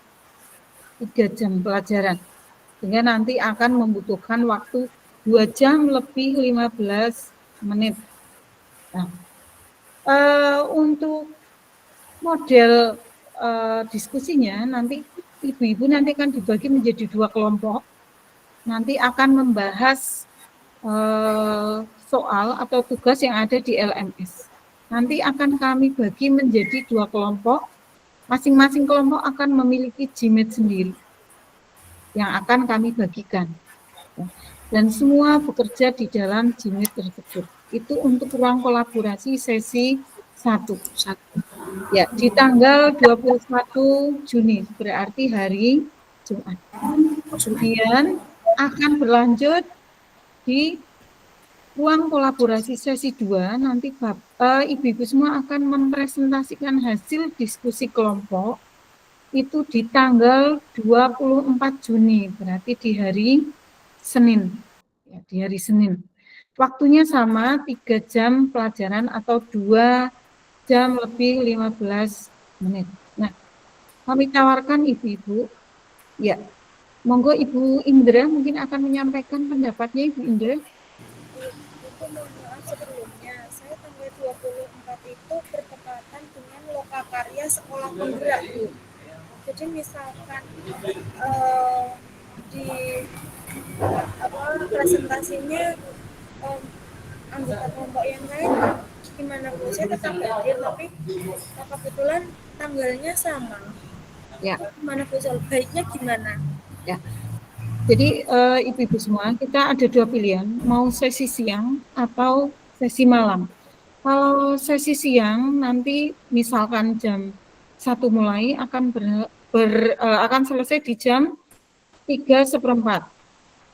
3 jam pelajaran. Sehingga nanti akan membutuhkan waktu 2 jam lebih 15 menit. Nah, untuk model diskusinya nanti Ibu-Ibu nanti akan dibagi menjadi 2 kelompok. Nanti akan membahas soal atau tugas yang ada di LMS. Nanti akan kami bagi menjadi 2 kelompok, masing-masing kelompok akan memiliki Gmat sendiri yang akan kami bagikan. Dan semua bekerja di dalam Gmat tersebut. Itu untuk ruang kolaborasi sesi 1. Ya, di tanggal 21 Juni, berarti hari Jumat. Kemudian akan berlanjut di ruang kolaborasi sesi 2, nanti Ibu-Ibu semua akan mempresentasikan hasil diskusi kelompok itu di tanggal 24 Juni, berarti di hari Senin. Ya, di hari Senin. Waktunya sama, 3 jam pelajaran atau 2 jam lebih 15 menit. Nah, kami tawarkan Ibu-Ibu, ya, monggo Ibu Indra mungkin akan menyampaikan pendapatnya, Ibu Indra. Mohon maaf sebelumnya, saya tanggal 24 itu bertepatan dengan lokakarya sekolah penggerak, Bu. Jadi misalkan di presentasinya anggota kelompok yang lain gimana, Bu? Saya tetap hadir, tapi kebetulan tanggalnya sama. Ya. Gimana, Bu? Baiknya gimana? Ya. Jadi Ibu-Ibu semua, kita ada 2 pilihan, mau sesi siang atau sesi malam. Kalau sesi siang nanti misalkan jam 1 mulai akan akan selesai di jam 3:15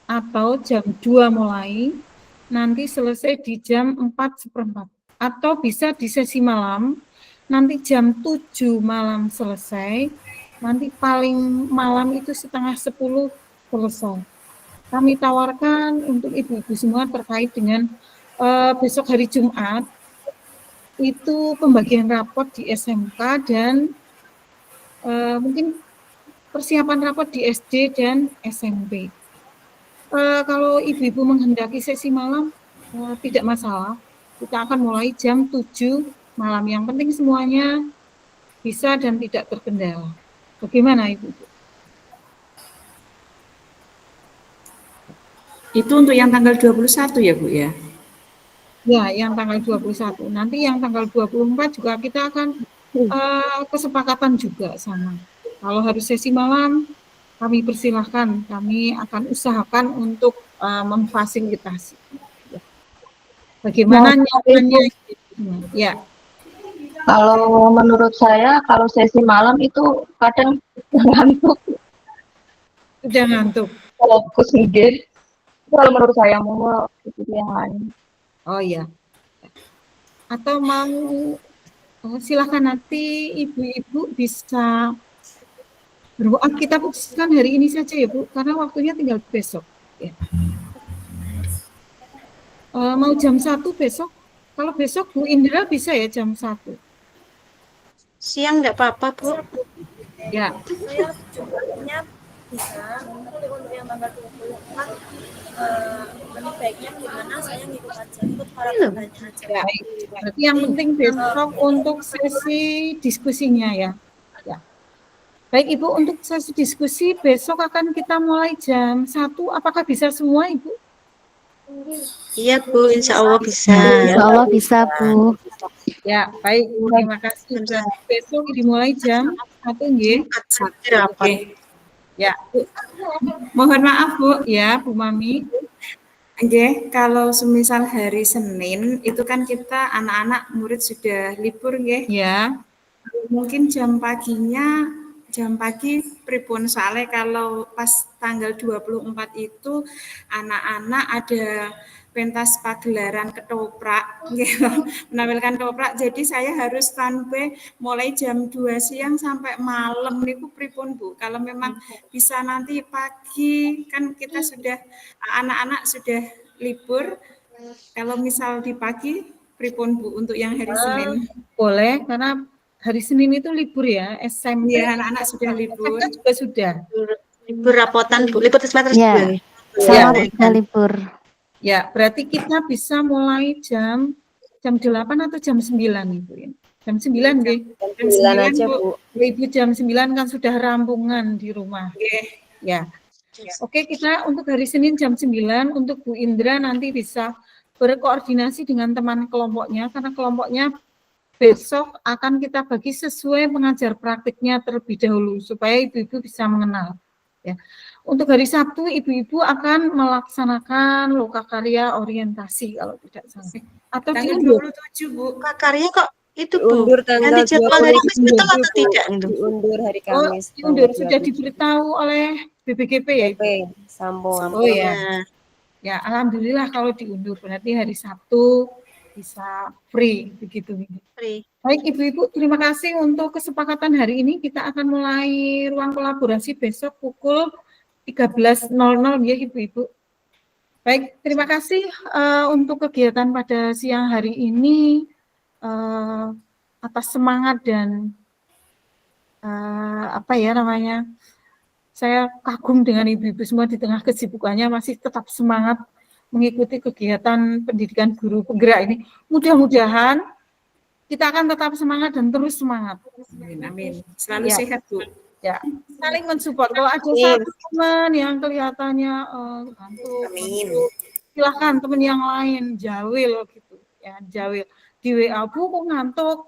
atau jam 2 mulai nanti selesai di jam 4:15 atau bisa di sesi malam nanti jam 7 malam selesai, nanti paling malam itu 9:30 selesai. Kami tawarkan untuk Ibu-Ibu semua terkait dengan besok hari Jumat itu pembagian rapot di SMK dan mungkin persiapan rapot di SD dan SMP. Kalau ibu-ibu menghendaki sesi malam, tidak masalah. Kita akan mulai jam 7 malam. Yang penting semuanya bisa dan tidak terkendala. Bagaimana Ibu? Itu untuk yang tanggal 21 ya Bu ya? Ya, yang tanggal 21. Nanti yang tanggal 24 juga kita akan kesepakatan juga sama. Kalau harus sesi malam, kami persilahkan. Kami akan usahakan untuk memfasilitasi. Bagaimana nyamannya? Ya. Kalau menurut saya, kalau sesi malam itu kadang ngantuk. Sudah ngantuk. Fokus ide. Kalau menurut saya mau itu yang lain. Oh ya. Atau mau silakan nanti ibu-ibu bisa berdoa. Kita putuskan hari ini saja ya Bu, karena waktunya tinggal besok. Ya. Mau jam 1 besok? Kalau besok Bu Indra bisa ya jam 1? Siang enggak apa-apa, Bu. Ya. Saya jumlahnya bisa, tapi untuk yang tanggal 24 lebih baiknya gimana saya ngikut aja, ikut para pembanya aja. Ya, berarti yang penting besok untuk sesi diskusinya ya. Ya. Baik Ibu, untuk sesi diskusi besok akan kita mulai jam 1. Apakah bisa semua Ibu? Iya, Bu, insya Allah bisa. Insya Allah bisa, Bu. Ya, baik. Terima kasih. Besok dimulai jam 1 nggih. Oke. Ya. Mohon maaf Bu. Ya, Bu Mami. Nggih, kalau semisal hari Senin itu kan kita anak-anak murid sudah libur nggih. Ya. Mungkin jam pagi pripun, soalnya kalau pas tanggal 24 itu anak-anak ada pentas pagelaran ketoprak gitu, menampilkan ketoprak, jadi saya harus standby mulai jam 2 siang sampai malam niku pripun Bu. Kalau memang bisa nanti pagi, kan kita sudah anak-anak sudah libur, kalau misal di pagi pripun Bu untuk yang hari Senin? Boleh, karena hari Senin itu libur ya, SMP. Iya, anak-anak sudah libur. SMK juga sudah. Libur rapotan, Bu. Libur semester Ya, sama sudah libur. Ya, berarti kita bisa mulai jam 8 atau jam 9 Ibu. Jam 9 nggih. Jam 9 aja, Bu. Ibu jam 9 kan sudah rampungan di rumah. Ya. Oke, kita untuk hari Senin jam 9, untuk Bu Indra nanti bisa berkoordinasi dengan teman kelompoknya, karena kelompoknya besok akan kita bagi sesuai pengajar praktiknya terlebih dahulu, supaya ibu-ibu bisa mengenal. Ya. Untuk hari Sabtu, ibu-ibu akan melaksanakan lokakarya orientasi, kalau tidak salah. Atau diundur. 27, Bu. Lokakarya kok itu, Bu? Diundur tanggal Nanti jadwal hari Kamis betul atau tidak? Diundur hari Kamis. Diundur, sudah diberitahu oleh BPGP ya, Ibu? Sambung. Oh ya. Ya, alhamdulillah kalau diundur, berarti hari Sabtu bisa free, begitu. Free. Baik Ibu-Ibu, terima kasih untuk kesepakatan hari ini. Kita akan mulai ruang kolaborasi besok pukul 13.00 ya Ibu-Ibu. Baik, terima kasih untuk kegiatan pada siang hari ini, atas semangat dan saya kagum dengan ibu-ibu semua di tengah kesibukannya masih tetap semangat mengikuti kegiatan pendidikan guru penggerak ini. Mudah-mudahan kita akan tetap semangat dan terus semangat. Amin. Selalu sehat, Bu. Ya, saling mensupport. Kalau ada satu teman yang kelihatannya ngantuk, silahkan teman yang lain jawil gitu, ya jawil di WA, Bu kok ngantuk,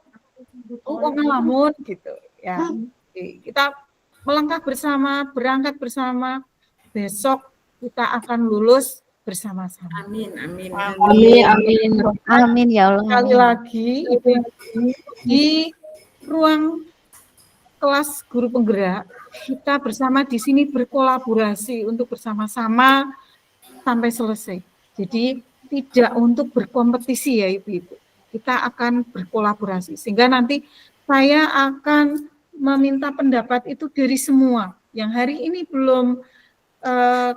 Bu kok ngelamun gitu, ya. Kita melangkah bersama, berangkat bersama. Besok kita akan lulus bersama-sama. Amin, amin. Amin, amin. Amin ya Allah. Sekali lagi, Ibu di ruang kelas guru penggerak, kita bersama di sini berkolaborasi untuk bersama-sama sampai selesai. Jadi tidak untuk berkompetisi ya Ibu-Ibu. Kita akan berkolaborasi sehingga nanti saya akan meminta pendapat itu dari semua. Yang hari ini belum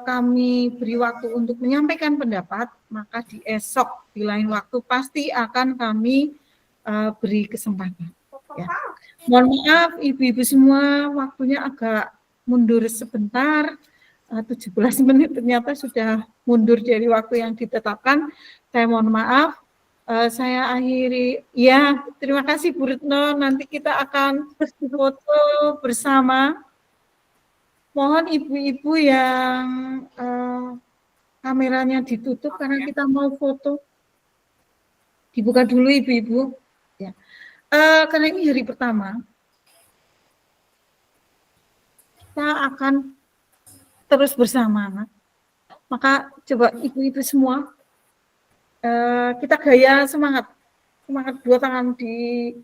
kami beri waktu untuk menyampaikan pendapat, maka di esok di lain waktu pasti akan kami beri kesempatan. Ya. Mohon maaf ibu-ibu semua, waktunya agak mundur sebentar. 17 menit ternyata sudah mundur dari waktu yang ditetapkan. Saya mohon maaf. Saya akhiri. Ya, terima kasih Bu Retno. Nanti kita akan foto bersama. Mohon ibu-ibu yang kameranya ditutup karena kita mau foto. Dibuka dulu ibu-ibu. Ya. Karena ini hari pertama, kita akan terus bersama. Maka coba ibu-ibu semua, kita gaya semangat 2 tangan di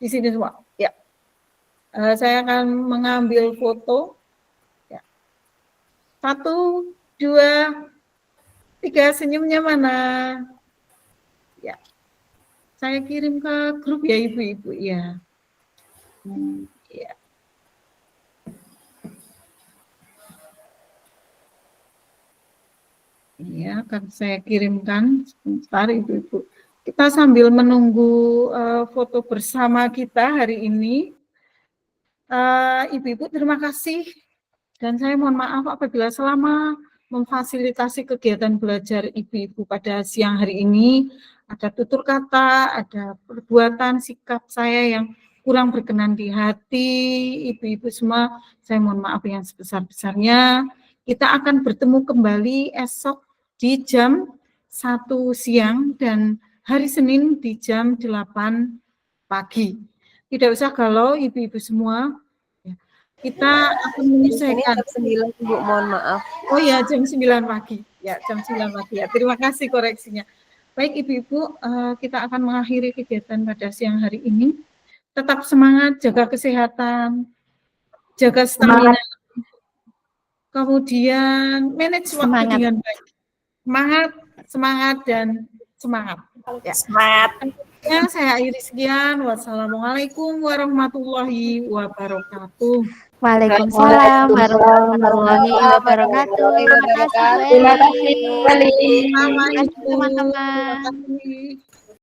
sini semua. Ya, saya akan mengambil foto. Ya. 1, 2, 3, senyumnya mana? Ya, saya kirim ke grup ya ibu-ibu ya. Ya. Ya, akan saya kirimkan sebentar ibu-ibu. Kita sambil menunggu foto bersama kita hari ini. Ibu-ibu terima kasih dan saya mohon maaf apabila selama memfasilitasi kegiatan belajar ibu-ibu pada siang hari ini ada tutur kata, ada perbuatan, sikap saya yang kurang berkenan di hati ibu-ibu semua. Saya mohon maaf yang sebesar-besarnya. Kita akan bertemu kembali esok di jam 1 siang dan hari Senin di jam 8 pagi. Tidak usah galau ibu-ibu semua. Kita akan menyelesaikan. Jam 9, Bu, mohon maaf. Oh ya, jam 9 pagi. Ya, jam 9 pagi. Ya, terima kasih koreksinya. Baik ibu-ibu, kita akan mengakhiri kegiatan pada siang hari ini. Tetap semangat, jaga kesehatan, jaga stamina. Kemudian manage waktu dengan baik. Semangat dan semangat. Ya. Semangat. Ya, saya akhiri sekian. Wassalamualaikum warahmatullahi wabarakatuh. Waalaikumsalam warahmatullahi wabarakatuh. Terima kasih, Bu Eli. Terima kasih teman-teman. Terima kasih.